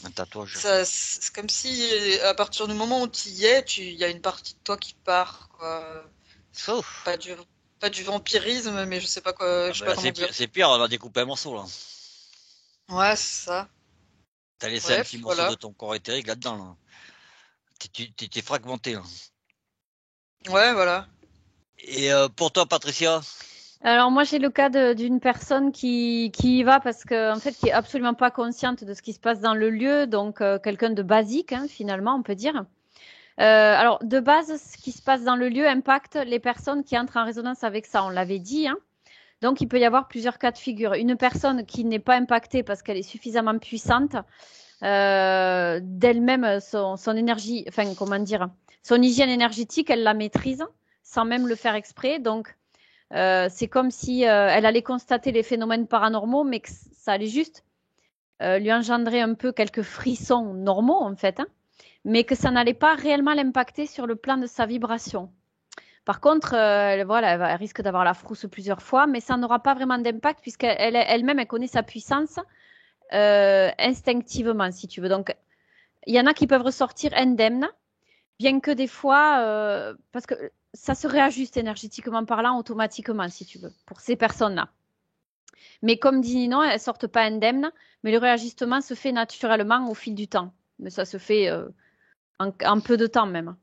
Ouais, un tatouage.
c'est comme si à partir du moment où tu y es, il y a une partie de toi qui part, quoi.
Sauf.
Pas du, pas du vampirisme, mais je sais pas quoi,
Ah
je sais
ben
pas
là,
comment dire.
c'est pire, on a découpé un morceau, là.
Ouais, c'est ça.
T'as laissé un petit
Bref,
morceau de
voilà.
ton corps éthérique là-dedans, là. T'es fragmenté, là.
Ouais, voilà.
Et pour toi, Patricia?
Alors moi j'ai le cas d'une personne qui y va parce que en fait qui est absolument pas consciente de ce qui se passe dans le lieu, donc quelqu'un de basique hein, finalement on peut dire. Alors de base ce qui se passe dans le lieu impacte les personnes qui entrent en résonance avec ça, on l'avait dit. Hein. Donc il peut y avoir plusieurs cas de figure. Une personne qui n'est pas impactée parce qu'elle est suffisamment puissante d'elle-même son énergie, enfin comment dire, son hygiène énergétique, elle la maîtrise sans même le faire exprès. Donc c'est comme si elle allait constater les phénomènes paranormaux, mais que ça allait juste lui engendrer un peu quelques frissons normaux en fait, hein, mais que ça n'allait pas réellement l'impacter sur le plan de sa vibration. Par contre, voilà, elle risque d'avoir la frousse plusieurs fois, mais ça n'aura pas vraiment d'impact puisqu'elle elle-même elle connaît sa puissance instinctivement, si tu veux. Donc, il y en a qui peuvent ressortir indemnes, bien que des fois, parce que ça se réajuste énergétiquement parlant automatiquement, si tu veux, pour ces personnes-là. Mais comme dit Ninon, elles sortent pas indemnes, mais le réajustement se fait naturellement au fil du temps. Mais ça se fait en peu de temps même.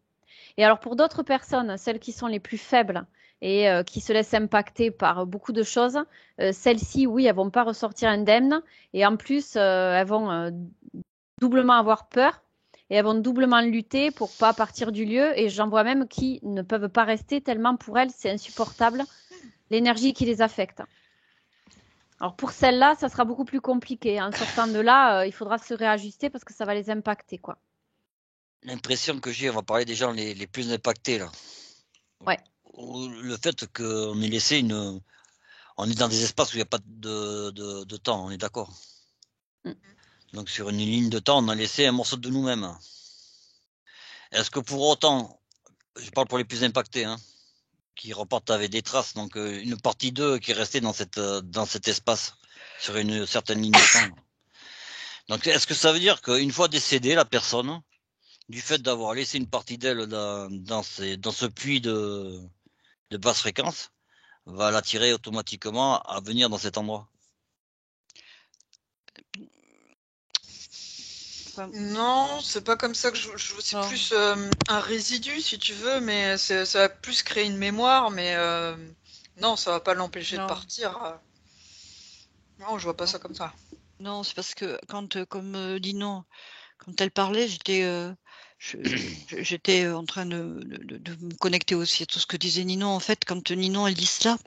Et alors pour d'autres personnes, celles qui sont les plus faibles et qui se laissent impacter par beaucoup de choses, celles-ci, oui, elles vont pas ressortir indemnes et en plus, elles vont doublement avoir peur et elles vont doublement lutter pour pas partir du lieu. Et j'en vois même qui ne peuvent pas rester tellement pour elles, c'est insupportable l'énergie qui les affecte. Alors pour celles-là, ça sera beaucoup plus compliqué. En sortant de là, il faudra se réajuster parce que ça va les impacter, quoi.
L'impression que j'ai, on va parler des gens les plus impactés, là.
Ouais.
Le fait qu'on ait laissé on est dans des espaces où il n'y a pas de temps, on est d'accord.
Mm.
Donc sur une ligne de temps, on a laissé un morceau de nous-mêmes. Est-ce que pour autant, je parle pour les plus impactés, hein, qui repartent avec des traces, donc une partie d'eux qui est restée dans cet espace, sur une certaine ligne de temps. Donc est-ce que ça veut dire qu'une fois décédée, la personne, du fait d'avoir laissé une partie d'elle dans ce puits de basse fréquence, va l'attirer automatiquement à venir dans cet endroit?
Enfin,
Non, c'est pas comme ça que c'est
Non.
plus un résidu si tu veux, mais ça va plus créer une mémoire, mais non, ça va pas l'empêcher de
Non.
partir. Non, je vois pas
Non.
ça comme ça.
Non, c'est parce que quand, comme dit non, quand elle parlait, j'étais en train de me connecter aussi à tout ce que disait Ninon. En fait, quand Ninon elle dit cela,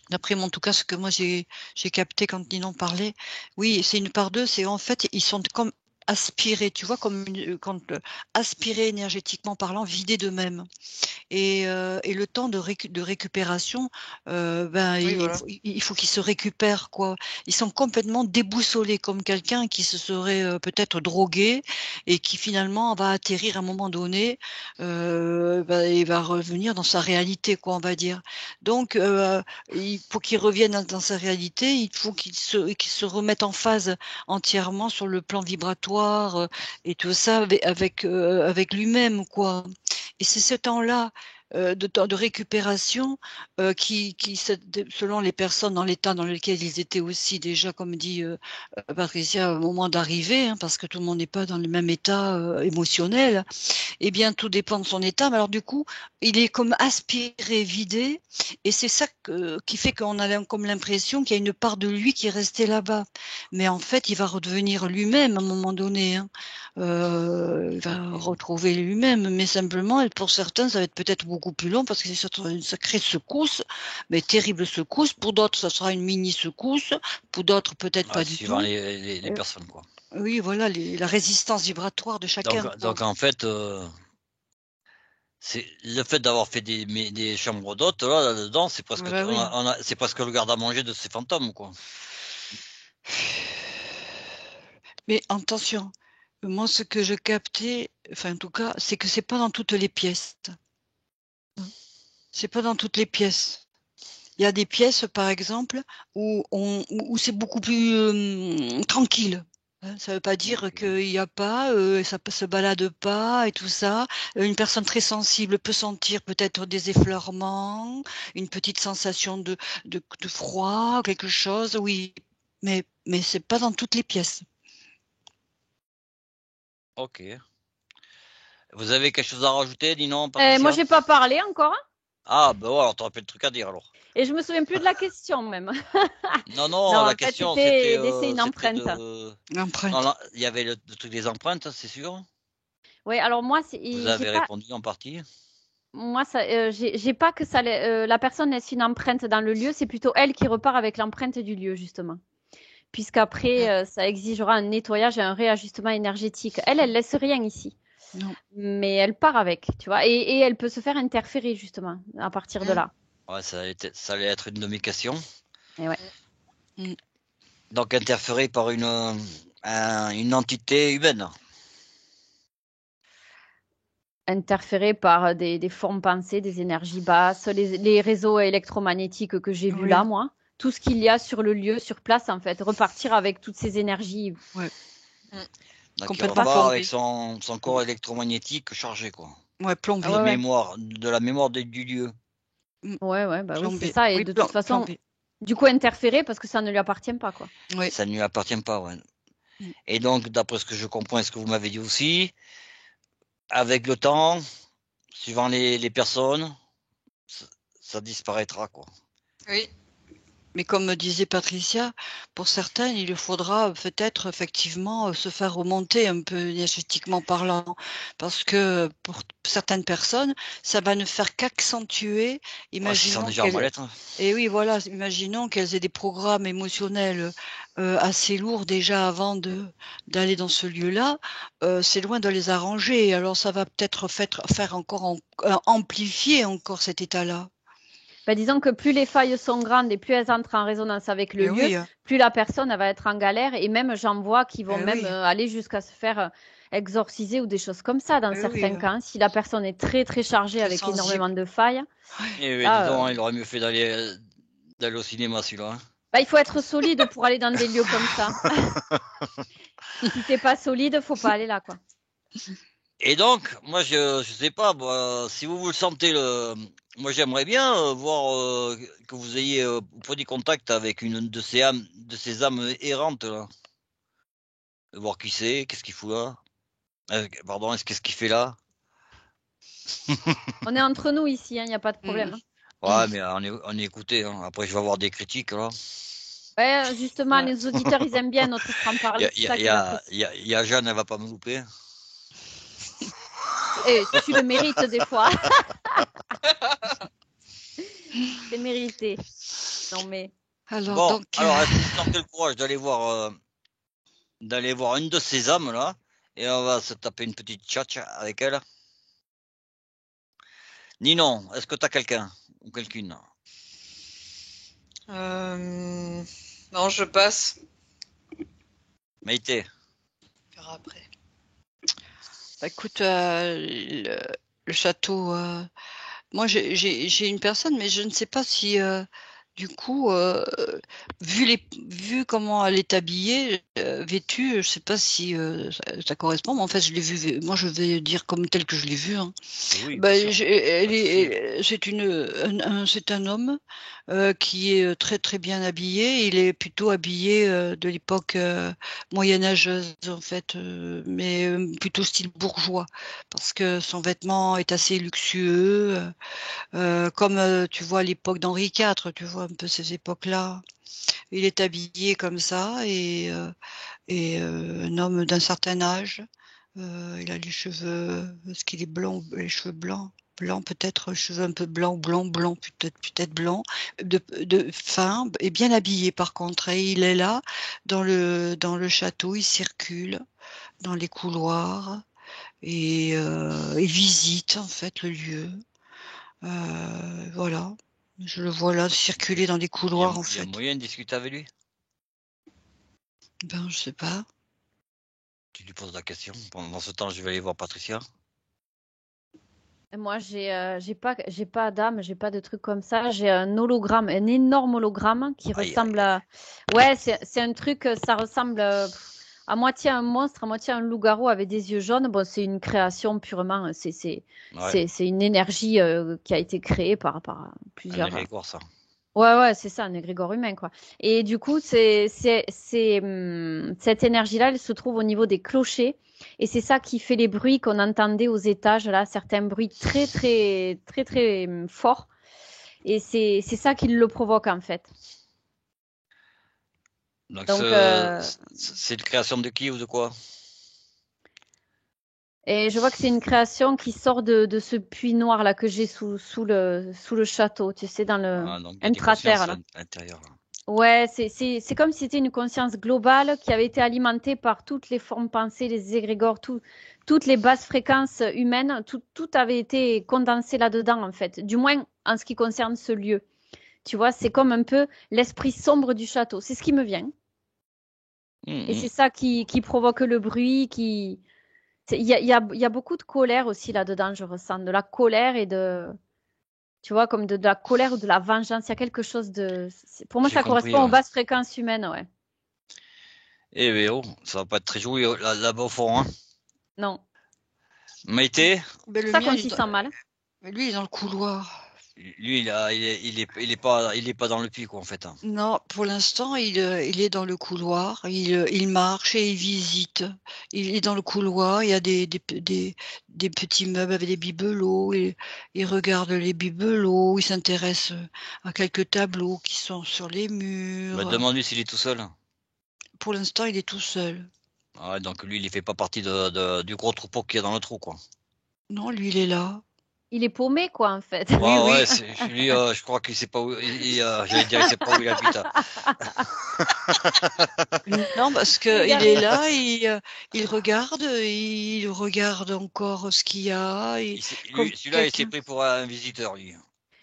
d'après en tout cas ce que moi j'ai capté quand Ninon parlait, oui, c'est une part d'eux, c'est en fait ils sont comme aspirés, tu vois, comme quand aspirés énergétiquement parlant, vidés d'eux-mêmes. Et le temps de récupération, ben,
Oui,
il
voilà.
faut il faut qu'ils se récupèrent, quoi. Ils sont complètement déboussolés, comme quelqu'un qui se serait, peut-être drogué et qui finalement va atterrir à un moment donné, bah, il va revenir dans sa réalité, quoi, on va dire. Donc il pour qu'il revienne dans sa réalité, il faut qu'il se remette en phase entièrement sur le plan vibratoire, et tout ça avec lui-même, quoi. Et c'est ce temps-là, de temps de récupération, qui selon les personnes dans l'état dans lequel ils étaient aussi déjà, comme dit, Patricia, au moment d'arriver, hein, parce que tout le monde n'est pas dans le même état, émotionnel. Eh bien, tout dépend de son état. Mais alors du coup, il est comme aspiré, vidé, et c'est ça qui fait qu'on a comme l'impression qu'il y a une part de lui qui est restée là-bas. Mais en fait, il va redevenir lui-même à un moment donné, hein. Il va retrouver lui-même, mais simplement, et pour certains, ça va être peut-être beaucoup plus long parce que c'est une sacrée secousse, mais terrible secousse. Pour d'autres, ça sera une mini secousse. Pour d'autres, peut-être pas du
Suivant
tout.
les personnes, quoi.
Oui, voilà, la résistance vibratoire de chacun, quoi.
Donc en fait, c'est le fait d'avoir fait des chambres d'hôtes là-dedans, c'est presque,
Bah oui.
c'est presque le garde-à-manger de ces fantômes, quoi.
Mais attention, moi ce que je captais, enfin en tout cas, c'est que c'est pas dans toutes les pièces. C'est pas dans toutes les pièces. Il y a des pièces, par exemple, où c'est beaucoup plus tranquille. Hein. Ça veut pas dire qu'il y a pas, ça se balade pas et tout ça. Une personne très sensible peut sentir peut-être des effleurements, une petite sensation de froid, quelque chose, oui. Mais c'est pas dans toutes les pièces.
Ok. Vous avez quelque chose à rajouter, Ninon,
Moi,
Patricia?
j'ai pas parlé encore, hein,
Ah, ben ouais, alors t'aurais plus de trucs à dire, alors.
et je me souviens plus de la question même.
Non,
Non,
non, la
en fait,
question, c'était,
c'était laisser une
c'était
empreinte.
de... Non,
L'empreinte.
là, il y avait le truc des empreintes, c'est sûr.
Oui, alors moi,
Vous
j'ai
avez
pas,
répondu en partie.
moi, ça, j'ai pas que la personne laisse une empreinte dans le lieu, c'est plutôt elle qui repart avec l'empreinte du lieu, justement. Puisqu'après, ça exigera un nettoyage et un réajustement énergétique. Elle laisse rien ici.
Non.
Mais elle part avec, tu vois. Et elle peut se faire interférer, justement, à partir de là.
Ouais, ça allait être une de mes questions.
Et ouais.
Donc interféré par une entité humaine.
Interférée par des formes pensées, des énergies basses, les réseaux électromagnétiques que j'ai vus
Oui.
là, moi. Tout ce qu'il y a sur le lieu, sur place, en fait. Repartir avec toutes ces énergies.
Donc il
Complètement
repart avec
plombé.
son corps électromagnétique chargé, quoi.
Ouais, plombé.
Ah ouais, ouais.
De la mémoire du lieu.
Ouais, bah oui, c'est
Plombé.
ça. Et
Oui,
de toute façon,
plombé.
du coup, interférée parce que ça ne lui appartient pas, quoi.
Oui.
Ça ne lui appartient pas, ouais.
Mm.
Et donc, d'après ce que je comprends et ce que vous m'avez dit aussi, avec le temps, suivant les personnes, ça disparaîtra, quoi.
Oui.
Mais comme disait Patricia, pour certains, il lui faudra peut-être effectivement se faire remonter un peu énergétiquement parlant, parce que pour certaines personnes, ça va ne faire qu'accentuer.
Ouais, s'ils sont
Imaginons
déjà en
qu'elles,
mal-être.
et oui, voilà, imaginons qu'elles aient des programmes émotionnels assez lourds déjà avant d'aller dans ce lieu-là. C'est loin de les arranger. Alors ça va peut-être faire encore amplifier encore cet état-là.
Bah, disons que plus les failles sont grandes et plus elles entrent en résonance avec le
Eh
lieu,
oui,
plus la personne elle va être en galère. Et même, j'en vois qui vont
eh
même
oui,
aller jusqu'à se faire exorciser ou des choses comme ça dans
eh oui,
certains cas, hein. Si la personne est très, très chargée
très
avec énormément
sensible.
de failles,
Et oui, dis
là,
donc, il aurait mieux fait d'aller au cinéma, celui-là. Hein.
bah, il faut être solide pour aller dans des lieux comme ça. Si t'es pas solide, faut pas aller là, quoi.
Et donc, moi, je sais pas, si vous le sentez, moi, j'aimerais bien voir que vous ayez vous preniez contact avec une de ces âmes errantes là. de voir qui c'est, qu'est-ce qu'il fout là. Pardon, qu'est-ce qu'il fait là?
On est entre nous ici, il n'y a pas de problème.
Ouais, mais on est écouté. Hein. Après, je vais avoir des critiques là.
Ouais, justement,
Ouais.
les auditeurs, ils aiment bien notre franc-parler. C'est ça qu'ils apprécient.
Il y a Jeanne, elle va pas me louper.
Et tu le mérites des fois. C'est mérité. Non, mais.
Alors,
Bon,
donc,
alors est-ce que vous sentez le courage d'aller voir une de ces âmes là, et on va se taper une petite tchatcha avec elle. Ninon, est-ce que tu as quelqu'un ou quelqu'une?
Non, je passe.
Maïté,
On verra après.
bah, écoute, le château, moi j'ai une personne, mais je ne sais pas si du coup, vu comment elle est habillée, vêtue, je sais pas si ça correspond, mais en fait je l'ai vue, moi je vais dire comme tel que je l'ai vue, hein.
oui,
Bah,
bien sûr.
c'est un homme qui est très très bien habillé. Il est plutôt habillé de l'époque moyenâgeuse en fait, mais plutôt style bourgeois, parce que son vêtement est assez luxueux, comme tu vois à l'époque d'Henri IV, tu vois un peu ces époques-là. Il est habillé comme ça et un homme d'un certain âge. Il a les cheveux, est-ce qu'il est blanc, les cheveux blancs, peut-être, cheveux un peu blanc, peut-être blanc, fin et bien habillé par contre. Et il est là dans le château, il circule dans les couloirs et il visite en fait le lieu. Voilà, je le vois là circuler dans les couloirs en
Il y a
fait.
moyen de discuter avec lui?
Ben je sais pas.
Tu lui poses la question. Pendant ce temps, je vais aller voir Patricia.
Moi, j'ai pas d'âme, j'ai pas de truc comme ça. J'ai un hologramme, un énorme hologramme qui
Aïe,
ressemble à. Ouais, c'est un truc, ça ressemble à moitié à un monstre, à moitié à un loup-garou avec des yeux jaunes. Bon, c'est une création purement,
ouais,
c'est une énergie qui a été créée par
un
plusieurs.
égrégore, ça.
Ouais, c'est ça, un égrégore humain, quoi. Et du coup, cette énergie-là, elle se trouve au niveau des clochers. Et c'est ça qui fait les bruits qu'on entendait aux étages, là, certains bruits très, très, très, très forts. Et c'est ça qui le provoque, en fait.
Donc,
Donc,
c'est une création de qui ou de quoi?
et je vois que c'est une création qui sort de ce puits noir, là, que j'ai sous le château, tu sais, dans le
Ah, donc il y a des
intraterre,
consciences
là.
à l'intérieur. Là.
Ouais, c'est comme si c'était une conscience globale qui avait été alimentée par toutes les formes pensées, les égrégores, toutes les basses fréquences humaines, tout avait été condensé là-dedans, en fait. Du moins, en ce qui concerne ce lieu. Tu vois, c'est comme un peu l'esprit sombre du château. C'est ce qui me vient. Et c'est ça qui provoque le bruit, il y a beaucoup de colère aussi là-dedans, je ressens. De la colère et de. Tu vois, comme de la colère ou de la vengeance. Il y a quelque chose de. Pour moi,
J'ai
ça
compris.
correspond aux
Ouais.
basses fréquences humaines, ouais.
Eh ben oh, ça va pas être très joli là-bas au fond. Hein.
Non.
Maïté,
Ben,
C'est
le
ça
mien,
qu'on s'y sent mal.
lui, il est dans le couloir.
lui, il est pas dans le puits, quoi, en fait. Hein.
Non, pour l'instant, il est dans le couloir. Il marche et il visite. Il est dans le couloir. Il y a des petits meubles avec des bibelots. Il regarde les bibelots. Il s'intéresse à quelques tableaux qui sont sur les
Bah,
murs.
demande-lui s'il est tout seul.
Pour l'instant, il est tout seul.
Ouais, donc lui, il fait pas partie du gros troupeau qu'il y a dans le trou, quoi.
Non, lui, il est là.
Il est paumé, quoi, en fait.
Oui,
Ouais,
oui.
lui, je crois qu'il sait pas où, j'allais dire, il sait pas où il habite. Hein.
Non, parce que il est là, il regarde encore ce qu'il y a, comme
Celui-là, il s'est
quelqu'un.
pris pour un visiteur, lui.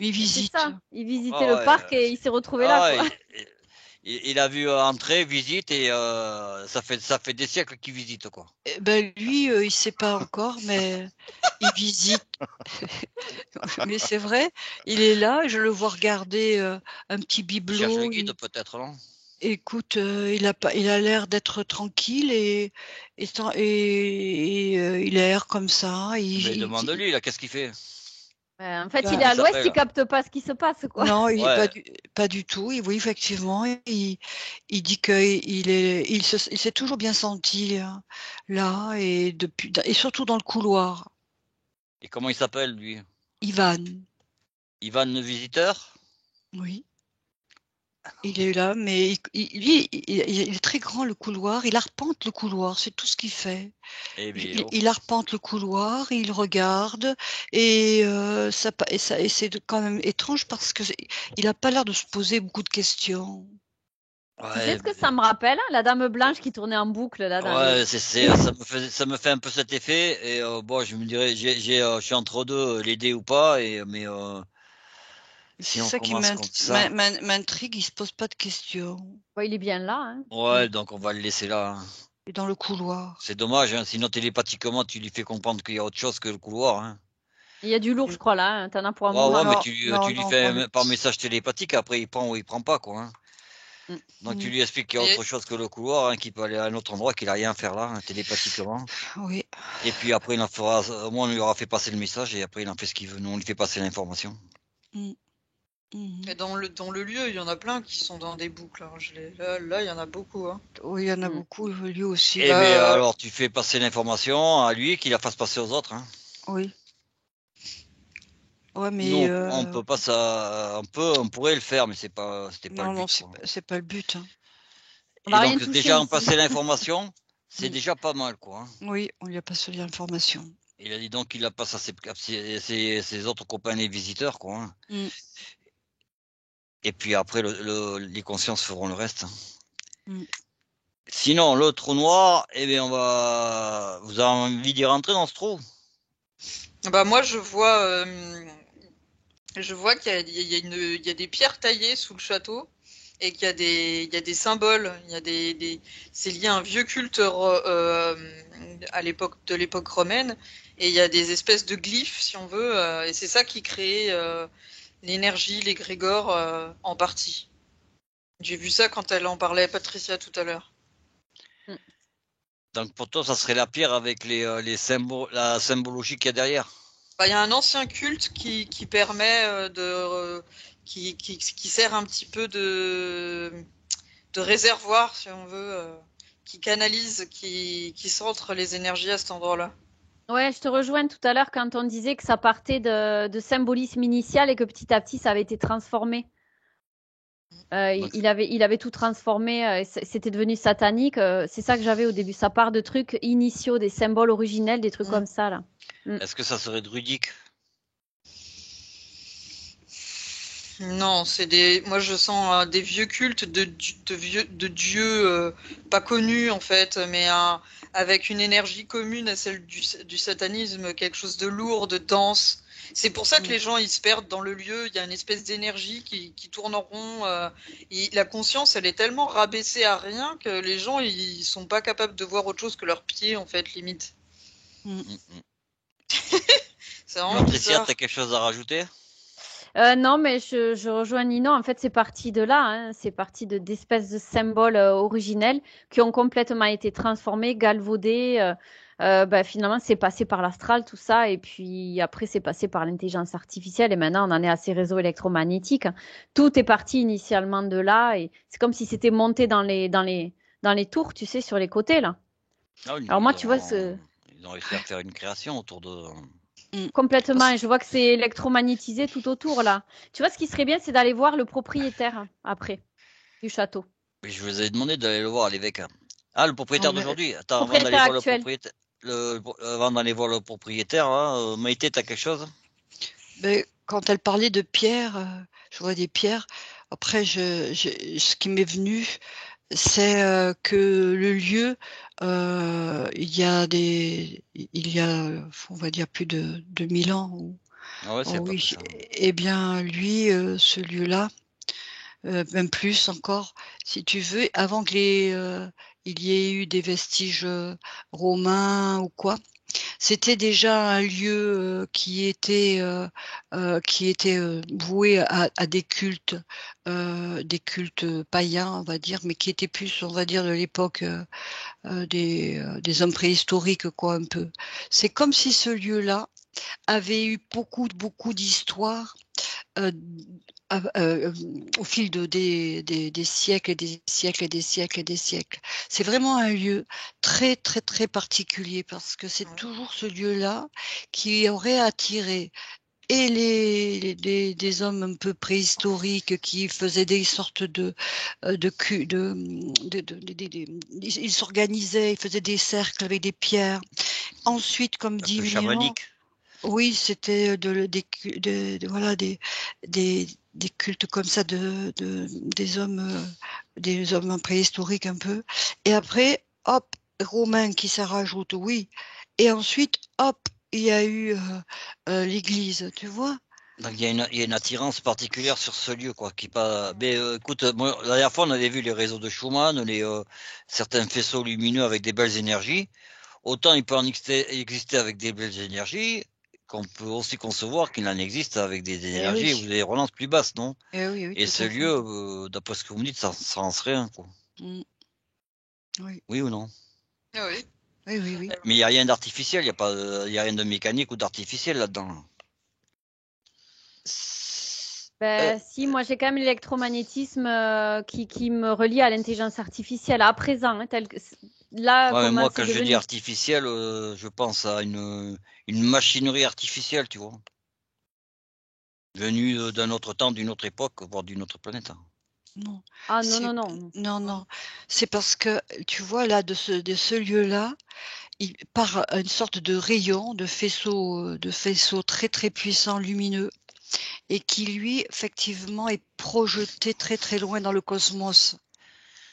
Il
C'est
visite.
ça. Il visitait
Ah
le
ouais,
parc et il s'est retrouvé là,
ah,
quoi.
il a vu entrer, visite, et ça fait des siècles qu'il visite, quoi.
Eh ben lui, il sait pas encore, mais il visite. Mais c'est vrai, il est là, je le vois regarder un petit
Il cherche le
bibelot.
guide, peut-être, non?
Écoute, il a l'air d'être tranquille et il a l'air comme ça.
Mais demande-lui, là, qu'est-ce qu'il fait?
En fait,
Bah,
il est à
il
l'ouest,
s'appelle.
il capte pas ce qui se passe, quoi.
Non,
Ouais.
pas du tout. Et oui, effectivement, il dit il s'est toujours bien senti là et et surtout dans le couloir.
Et comment il s'appelle, lui?
Ivan,
Ivan le visiteur?
oui, il est là, mais lui, il est très grand le couloir. Il arpente le couloir, c'est tout ce qu'il fait.
Eh bien, oh.
Il arpente le couloir, il regarde et c'est quand même étrange parce que il a pas l'air de se poser beaucoup de questions.
Tu sais
Ouais,
ce que ça me rappelle, hein, la dame blanche qui tournait en boucle là dans
ouais,
les.
ça me fait un peu cet effet. Et bon, je me dirais, je suis entre deux, l'aider ou pas. Mais
C'est
si on
ça qui
commence comme ça,
m'intrigue, il se pose pas de questions.
Bon, il est bien là. Hein.
ouais, donc on va le laisser là, hein.
Et dans le couloir.
C'est dommage, hein, sinon télépathiquement, tu lui fais comprendre qu'il y a autre chose que le couloir, hein.
Il y a du lourd, je crois là. Hein. T'en as pour un
Ouais, ouais,
moment.
mais
Non, non,
tu lui
non,
fais
on lui-
par message télépathique, après il prend ou il prend pas, quoi, hein.
Mm.
Donc tu
Mm,
lui expliques qu'il y a
Et
autre chose que le couloir, hein, qu'il peut aller à un autre endroit, qu'il a rien à faire là, hein, télépathiquement.
oui.
Et puis après, il en fera, au moins on lui aura fait passer le message et après il en fait ce qu'il veut. Nous, on lui fait passer l'information.
Mm, mm.
Et dans le lieu, il y en a plein qui sont dans des boucles. Hein. Là, il y en a beaucoup. Hein.
Oui, il y en a
Mm.
beaucoup, lui aussi.
Eh bien, alors tu fais passer l'information à lui, qu'il la fasse passer aux autres, hein.
Oui. Ouais,
Nous,
mais
on peut pas ça, on pourrait le faire, mais c'était pas
non,
le
non,
but, quoi.
c'est pas le but. Hein.
On
Et
va rien
donc
toucher
déjà en
ici.
passer l'information, c'est
Mm.
déjà pas mal, quoi, hein.
Oui, on lui a passé l'information.
Il a dit donc qu'il la passe à ses autres copains les visiteurs, quoi, hein.
Mm.
Et puis après, les consciences feront le reste, hein.
Mm.
Sinon, le trou noir, eh bien, vous avez envie d'y rentrer dans ce trou?
Bah moi, je vois qu'il y a des pierres taillées sous le château et qu'il y a des symboles. C'est lié à un vieux culte de l'époque romaine et il y a des espèces de glyphes, si on veut, et c'est ça qui crée l'énergie, l'égrégore en partie. J'ai vu ça quand elle en parlait à Patricia tout à l'heure.
Donc pour toi, ça serait la pierre avec les symboles, la symbologie qu'il y a derrière.
Bah, il y a un ancien culte qui permet qui sert un petit peu de réservoir, si on veut, qui canalise, qui centre les énergies à cet endroit-là.
Ouais, je te rejoins tout à l'heure quand on disait que ça partait de symbolisme initial et que petit à petit ça avait été transformé.
Donc,
Il avait tout transformé, c'était devenu satanique. C'est ça que j'avais au début. Ça part de trucs initiaux, des symboles originels, des trucs comme ça là.
est-ce que ça serait druidique?
Non, moi je sens des vieux cultes de dieux pas connus en fait, mais avec une énergie commune à celle du satanisme, quelque chose de lourd, de dense. C'est pour ça que les gens ils se perdent dans le lieu. Il y a une espèce d'énergie qui tourne en rond. La conscience, elle est tellement rabaissée à rien que les gens ils sont pas capables de voir autre chose que leurs pieds en fait, limite. C'est vraiment
Patricia,
bizarre.
t'as quelque chose à rajouter?
Non, mais je rejoins Nino. En fait, c'est parti de là. Hein. C'est parti d'espèces de symboles originels qui ont complètement été transformés, galvaudés. Finalement, c'est passé par l'astral, tout ça. Et puis après, c'est passé par l'intelligence artificielle. Et maintenant, on en est à ces réseaux électromagnétiques. Tout est parti initialement de là. Et c'est comme si c'était monté dans les tours, tu sais, sur les côtés, là.
Ah,
Alors moi, tu vois,
ils ont réussi à faire une création autour de.
complètement. Et je vois que c'est électromagnétisé tout autour, là. Tu vois, ce qui serait bien, c'est d'aller voir le propriétaire après du château.
Mais je vous ai demandé d'aller le voir, l'évêque. Ah, le propriétaire d'aujourd'hui. Attends, avant d'aller
Propriétaire
voir le
actuel.
propriétaire, avant d'aller voir le propriétaire, là, Maïté, t'as quelque chose?
Mais quand elle parlait de pierres, je vois des pierres. Après, ce qui m'est venu, c'est que le lieu, il y a, on va dire, plus de 2000 ans.
Ah ouais, c'est pas
Oui.
que ça.
Eh bien, lui, ce lieu-là, même plus encore, si tu veux, avant que il y ait eu des vestiges romains ou quoi, c'était déjà un lieu qui était voué à des cultes païens, on va dire, mais qui étaient plus, on va dire, de l'époque des hommes préhistoriques, quoi, un peu. C'est comme si ce lieu-là avait eu beaucoup d'histoires au fil des siècles et des siècles et des siècles et des siècles. C'est vraiment un lieu très, très, très particulier parce que c'est toujours ce lieu-là qui aurait attiré et des hommes un peu préhistoriques qui faisaient des sortes ils s'organisaient, ils faisaient des cercles avec des pierres. Ensuite, comme
Un
dit
peu
Miran,
chamanique.
oui, c'était voilà, des cultes comme ça des hommes préhistoriques un peu. Et après, hop, Romains qui s'en rajoutent, oui. Et ensuite, hop, il y a eu l'Église, tu vois.
Donc il y a une attirance particulière sur ce lieu, quoi, qui pas. Mais écoute, moi, la dernière fois on avait vu les réseaux de Schumann, certains faisceaux lumineux avec des belles énergies. Autant il peut en exister avec des belles énergies, qu'on peut aussi concevoir qu'il en existe avec des
Eh
énergies ou
oui,
des relances plus basses, non?
oui,
Et
tout
ce
à fait.
lieu, d'après ce que vous me dites, ça en serait un, quoi.
Oui,
Oui ou non?
Ah oui.
oui.
Mais il n'y a rien d'artificiel, il y a rien de mécanique ou d'artificiel là-dedans.
Ben, si, moi j'ai quand même l'électromagnétisme qui me relie à l'intelligence artificielle à présent, hein, là,
Ouais, mais
comment
moi,
c'est
quand je dis
devenu.
artificiel, je pense à une machinerie artificielle, tu vois, venue d'un autre temps, d'une autre époque, voire d'une autre planète.
Non,
Ah non,
c'est
non, non.
non. C'est parce que tu vois là de ce lieu-là, il part une sorte de rayon, de faisceau très très puissant, lumineux, et qui lui effectivement est projeté très très loin dans le cosmos.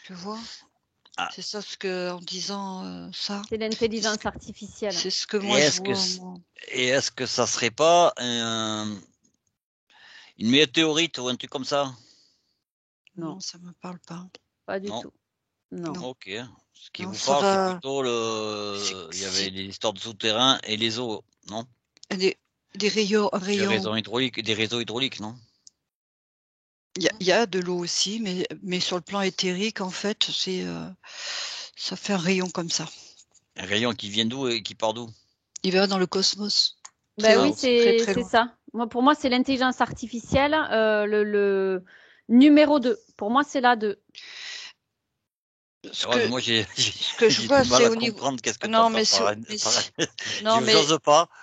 Tu vois?
Ah,
C'est ça ce que en disant ça,
C'est l'intelligence artificielle.
c'est ce que
et
moi je vois moi.
est-ce que ça serait pas une météorite ou un truc comme ça?
Non,
Non, ça me parle pas.
pas du
Non?
tout. Non.
Non,
Ok. Ce qui
non,
vous
ça
parle, c'est
va.
plutôt
C'est
il y avait
c'est
les histoires de souterrains et les eaux, non?
des rayons.
Des réseaux hydrauliques, non?
Il y a de l'eau aussi, mais sur le plan éthérique, en fait, ça fait un rayon comme ça.
Un rayon qui vient d'où et qui part d'où?
Il va dans le cosmos, très
Ben
Ah,
oui,
haut,
ok.
très,
c'est
très
c'est
loin.
ça. Pour moi, c'est l'intelligence artificielle, le numéro 2. Pour moi, c'est la 2.
Ce
Ouais, mais
que
moi,
ce que je
j'ai du
vois,
mal
c'est
à
au niveau
comprendre qu'est-ce que tu
non,
entends
mais
par,
non, mais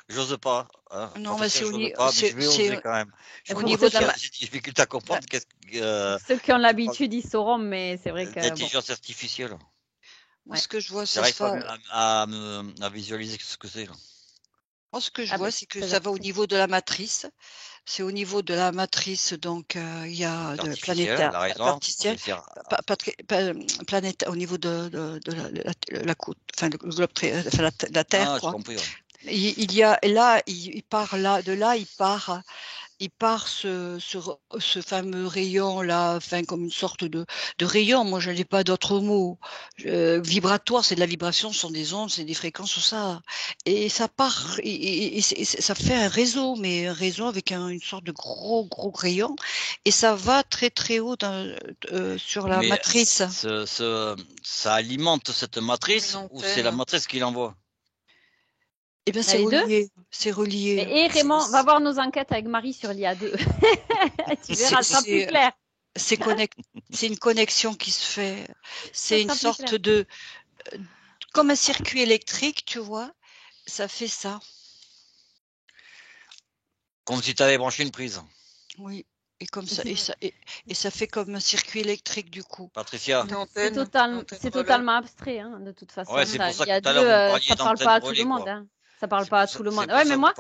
j'ose pas, hein.
non, mais
Patricia, j'ose pas, mais je vais oser quand même. Je
au
trouve
Pour
niveau
ceux
de la
qui,
ma
j'ai des difficultés à
bah,
comprendre
pour ceux qui ont
tu parles
l'habitude, ils sauront, mais c'est vrai que bon,
d'intelligence artificielle.
moi,
ouais.
ce que je vois, ça se
J'arrive pas
va
à visualiser ce que c'est, là.
moi, ce que je
Ah ben,
vois, c'est
c'est
que
très
ça va au
abstrait.
niveau de la matrice. C'est au niveau de la matrice, donc il y a
C'est
de
artificiel, elle
planétaire
a raison.
particielle, planète au niveau de la côte, enfin le globe enfin la Terre,
Ah, j'ai
quoi.
compris, ouais.
Il y a et là, il part là de là, il part ce fameux rayon-là, enfin comme une sorte de rayon, moi je n'ai pas d'autre mot. Vibratoire, c'est de la vibration, ce sont des ondes, c'est des fréquences, tout ça. Et ça part, ça fait un réseau, mais un réseau avec une sorte de gros rayon, et ça va très très haut sur la
Mais
matrice.
ça alimente cette
Comme une
matrice ou c'est la
antenne.
matrice qui l'envoie?
Eh bien
Ben,
c'est
les deux.
relié, c'est relié.
Et Raymond, va voir nos enquêtes avec Marie sur l'IA2. Tu
C'est
verras, ça sera plus
c'est-
clair.
c'est c'est une connexion qui se fait.
Ça
C'est une
sera plus
sorte
clair.
de comme un circuit électrique, tu vois, ça fait ça.
Comme si tu avais branché une prise.
Oui. Et comme ça,
C'est
et ça fait comme un circuit électrique du coup.
Patricia?
Une
c'est
antenne. Une antenne
c'est
relais.
totalement abstrait, hein, de toute façon.
Ouais, c'est
Ça,
pour ça que tout
l'IA2,
à l'heure vous me parliez
ça parle
d'antenne
pas à tout le
relais,
monde.
quoi.
Hein. Ça parle pas à tout le
C'est
monde.
pour
Ouais, mais
ça que
moi,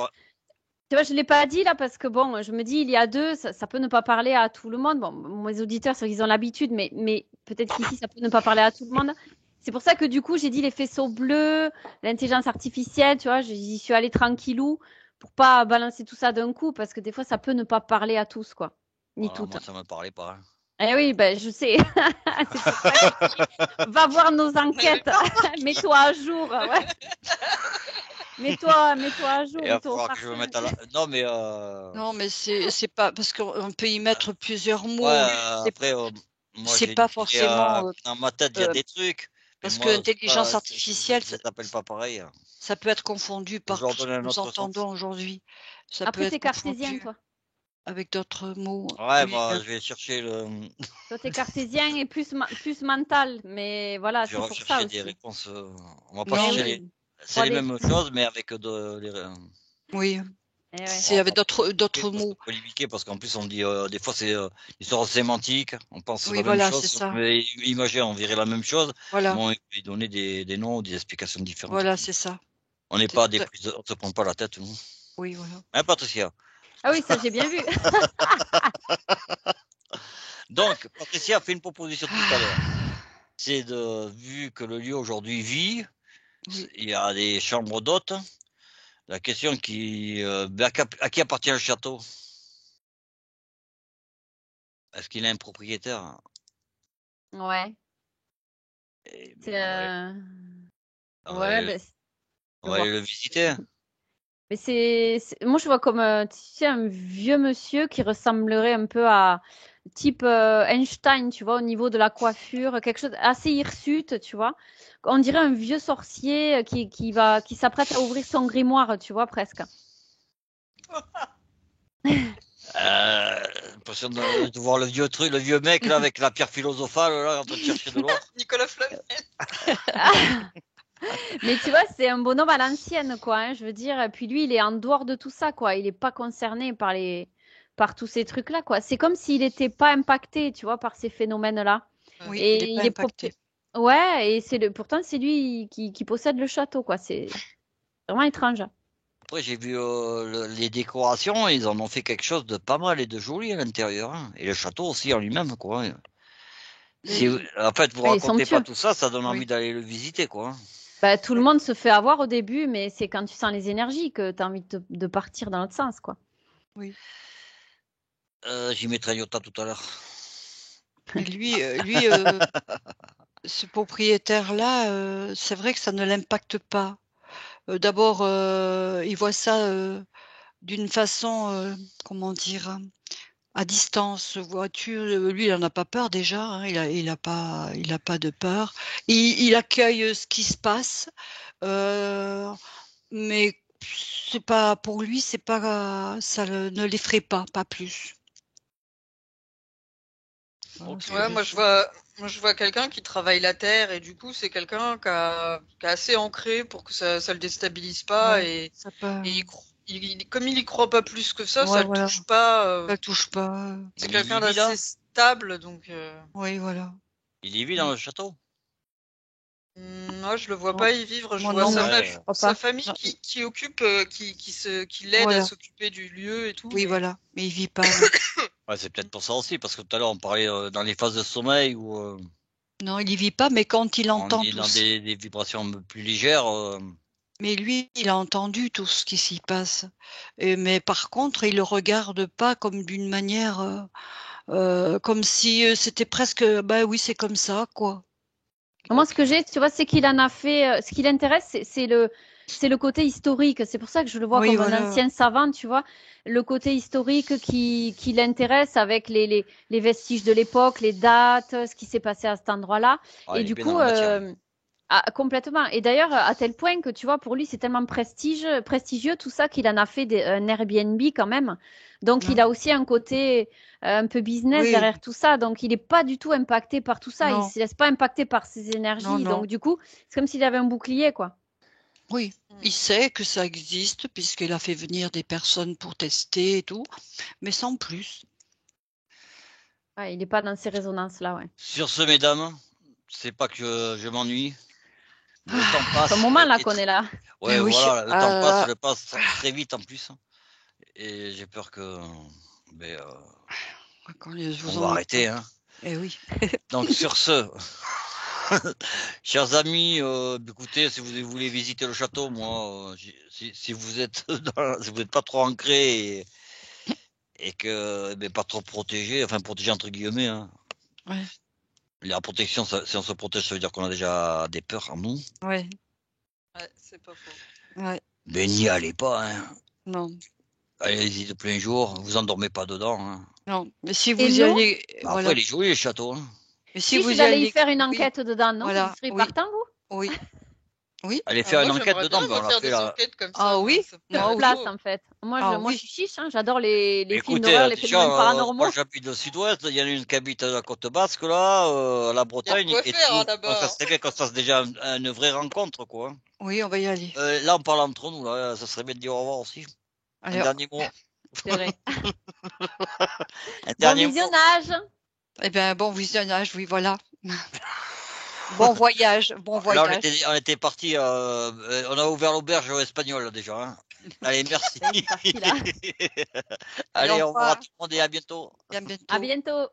tu vois, je l'ai pas dit là parce que bon, je me dis il y a deux, ça peut ne pas parler à tout le monde. Bon, mes auditeurs, ils ont l'habitude, mais peut-être qu'ici, ça peut ne pas parler à tout le monde. C'est pour ça que du coup, j'ai dit les faisceaux bleus, l'intelligence artificielle, tu vois, j'y suis allée tranquillou pour pas balancer tout ça d'un coup parce que des fois, ça peut ne pas parler à tous, quoi, ni
Voilà,
toutes.
moi ça me parlait pas, hein.
Eh oui, ben je sais. C'est pour ça que je dis, va voir nos enquêtes, mets-toi à jour, ouais. Mets-toi à jour,
Il va
mets-toi au
falloir que je me
parfum.
mette à la non mais
Non, mais c'est pas parce qu'on peut y mettre plusieurs
ouais,
mots.
après moi
C'est pas
j'ai
forcément
dans ma tête, il y a
euh,
des trucs,
Parce que
moi,
l'intelligence
ça
artificielle,
ça s'appelle pas pareil.
ça peut être confondu
Je
par
leur
tout ce
donne
que
un
nous
autre sens.
entendons aujourd'hui. Ça peut
Après,
être
t'es cartésien,
confondu
toi.
avec d'autres mots.
Ouais,
Oui,
moi, je vais chercher
Toi, t'es cartésien et plus mental. Mais voilà,
je
c'est
vais
pour ça
rechercher des
aussi.
réponses. On va pas
Eh
non,
chercher
mais
oui.
c'est les
3D.
mêmes choses, mais avec
oui,
Eh ouais.
c'est avec d'autres
parce
mots.
qu'on peut limiter, parce qu'en plus, on dit, des fois, c'est histoire sémantique. On pense
Oui,
la même
voilà, c'est
chose.
ça.
Mais imaginer, on verrait la même chose.
Voilà,
Mais on peut donner des noms ou des explications différentes.
voilà, c'est ça.
On n'est
C'est
pas
tout
des
à-
prises, on se prend pas la tête, nous.
Oui, voilà.
Hein, Patricia?
Ah oui, ça, j'ai bien vu.
Donc, Patricia a fait une proposition tout à l'heure.
Ah,
C'est vu que le lieu aujourd'hui vit,
oui.
il y a des chambres d'hôtes. La question à qui appartient le château? Est-ce qu'il a un propriétaire?
Ouais. C'est,
Ouais, on va
ouais,
aller,
ben,
on
je
va aller
vois.
le visiter.
Mais moi, je vois comme tu sais, un vieux monsieur qui ressemblerait un peu à type Einstein, tu vois, au niveau de la coiffure, quelque chose assez hirsute, tu vois. On dirait un vieux sorcier qui s'apprête à ouvrir son grimoire, tu vois, presque.
L'impression de voir le vieux truc, le vieux mec là avec la pierre philosophale là en train de chercher de l'or.
Nicolas Flamel.
Mais tu vois, c'est un bonhomme à l'ancienne, quoi, hein, je veux dire. Et puis lui, il est en dehors de tout ça, quoi. Il n'est pas concerné par tous ces trucs-là, quoi. C'est comme s'il n'était pas impacté, tu vois, par ces phénomènes-là.
Oui, il
Et
n'est pas
il est
impacté.
Ouais, et pourtant c'est lui qui possède le château, quoi. C'est vraiment étrange.
Après j'ai vu les décorations, ils en ont fait quelque chose de pas mal et de joli à l'intérieur, hein. Et le château aussi en lui-même quoi. Si,
Oui,
en fait vous
Ouais, il est
racontez pas
somptueux.
tout ça, ça donne envie
oui.
d'aller le visiter quoi.
Bah, tout le monde se fait avoir au début, mais c'est quand tu sens les énergies que tu as envie de partir dans l'autre sens, quoi.
J'y mettrai Iota tout à l'heure.
Mais lui, ce propriétaire-là, c'est vrai que ça ne l'impacte pas. D'abord, il voit ça, d'une façon, comment dire? À distance, vois-tu? Lui, il en a pas peur déjà, hein, il a pas de peur. Il accueille, ce qui se passe, heu, mais c'est pas pour lui, c'est pas ça ne l'effraie pas, pas plus. Voilà ce
Ok.
que
Ouais,
je sais.
moi je vois quelqu'un qui travaille la terre et du coup c'est quelqu'un qui a assez ancré pour que ça le déstabilise pas
Ouais,
et,
ça peut
comme il y croit pas plus que ça
ouais,
le
voilà,
touche pas.
ça le touche pas,
C'est
Il
quelqu'un
y vit là?
d'assez stable donc.
oui, voilà.
Il y vit
Mmh.
dans le château?
Moi je le vois
Non,
pas y vivre. Je
moi
vois
non,
sa,
moi je
Ouais,
crois
sa
pas.
famille
Non,
qui occupe, qui l'aide à
voilà,
s'occuper du lieu et tout,
oui,
mais.
voilà, mais il vit pas, non.
ouais, c'est peut-être pour ça aussi, parce que tout à l'heure on parlait dans les phases de sommeil où
Non, il y vit pas, mais quand il
on
entend
est
tout
dans
ce
des vibrations un peu plus légères.
mais lui, il a entendu tout ce qui s'y passe mais par contre, il le regarde pas comme d'une manière, comme si, c'était presque, bah, oui, c'est comme ça, quoi.
Moi, ce
Ok.
que j'ai, tu vois, c'est qu'il en a fait. Ce qui l'intéresse, c'est le côté historique. C'est pour ça que je le vois
Oui,
comme un
voilà,
ancien savant, tu vois. Le côté historique qui l'intéresse avec les vestiges de l'époque, les dates, ce qui s'est passé à cet endroit-là.
Ah,
Et
il est
du
bien dans
coup,
la matière.
complètement. Et d'ailleurs, à tel point que, tu vois, pour lui, c'est tellement prestigieux tout ça qu'il en a fait un Airbnb quand même. Donc, il
hein.
a aussi un côté un peu business
Oui,
derrière tout ça. Donc, il n'est pas du tout impacté par tout ça. Il ne
non,
se laisse pas impacter par ses
non,
énergies.
non,
Donc, du coup, c'est comme s'il avait un bouclier, quoi.
oui. Il sait que ça existe puisqu'il a fait venir des personnes pour tester et tout, mais sans plus.
Ouais, il n'est pas dans ces résonances-là, ouais.
Sur ce, mesdames, c'est pas que je m'ennuie. Le temps
C'est un
passe.
moment là qu'on est là.
Ouais,
Oui,
voilà, le temps passe,
ah
le passe très vite en plus. Et j'ai peur que, ben,
quand je
on
vous
va
en
arrêter, hein.
eh oui.
Donc sur ce, chers amis, écoutez, si vous voulez visiter le château, moi, si vous êtes si vous n'êtes pas trop ancré et que ben, pas trop protégé, enfin protégé entre guillemets, hein.
Ouais,
La protection, si on se protège, ça veut dire qu'on a déjà des peurs en nous.
ouais,
Ouais, c'est pas faux.
ouais,
Ben n'y allez pas, hein.
non,
Allez-y de plein jour, vous endormez pas dedans, hein.
non, mais si
Et
vous y
nous,
allez
Bah, après,
voilà.
il est joli le château, hein.
Mais
Si
vous
vous
y
allez y
allez,
faire une
oui,
enquête dedans, non?
voilà,
Vous serez
oui,
partant, vous?
oui, oui.
Allez
Ah,
faire une
moi,
enquête
j'aimerais
dedans,
bien
ben, on l'a
refaire
fait
des
là.
enquêtes comme
Ah
ça, moi.
oui,
Ça me
moi
Sur
plairait
oui.
place,
trop.
en fait. Moi,
Ah
moi, je
oui.
suis chiche, hein, j'adore les films
Écoutez,
d'horreur, les
déjà,
phénomènes
moi
paranormaux.
j'habite au sud-ouest, il y en a une qui habite à la côte basque, là, à la
Il y a de
Bretagne,
quoi
et
faire hein,
tout. Ça
là-bas.
serait bien qu'on se fasse déjà une vraie rencontre, quoi.
Oui, on va y aller.
Là, on parle entre nous, là, ça serait bien de dire au revoir aussi. Un
Alors,
dernier mot.
C'est vrai.
Un
Bon
dernier mot.
visionnage.
eh bien, bon visionnage, oui, voilà. Bon voyage, bon
Là,
voyage.
on était parti, on a ouvert l'auberge espagnole, là, déjà. Hein. Allez, merci.
C'est parti, là.
Allez,
Allez,
au
au revoir à
revoir.
tout le monde et à bientôt.
À
À
bientôt.
bientôt.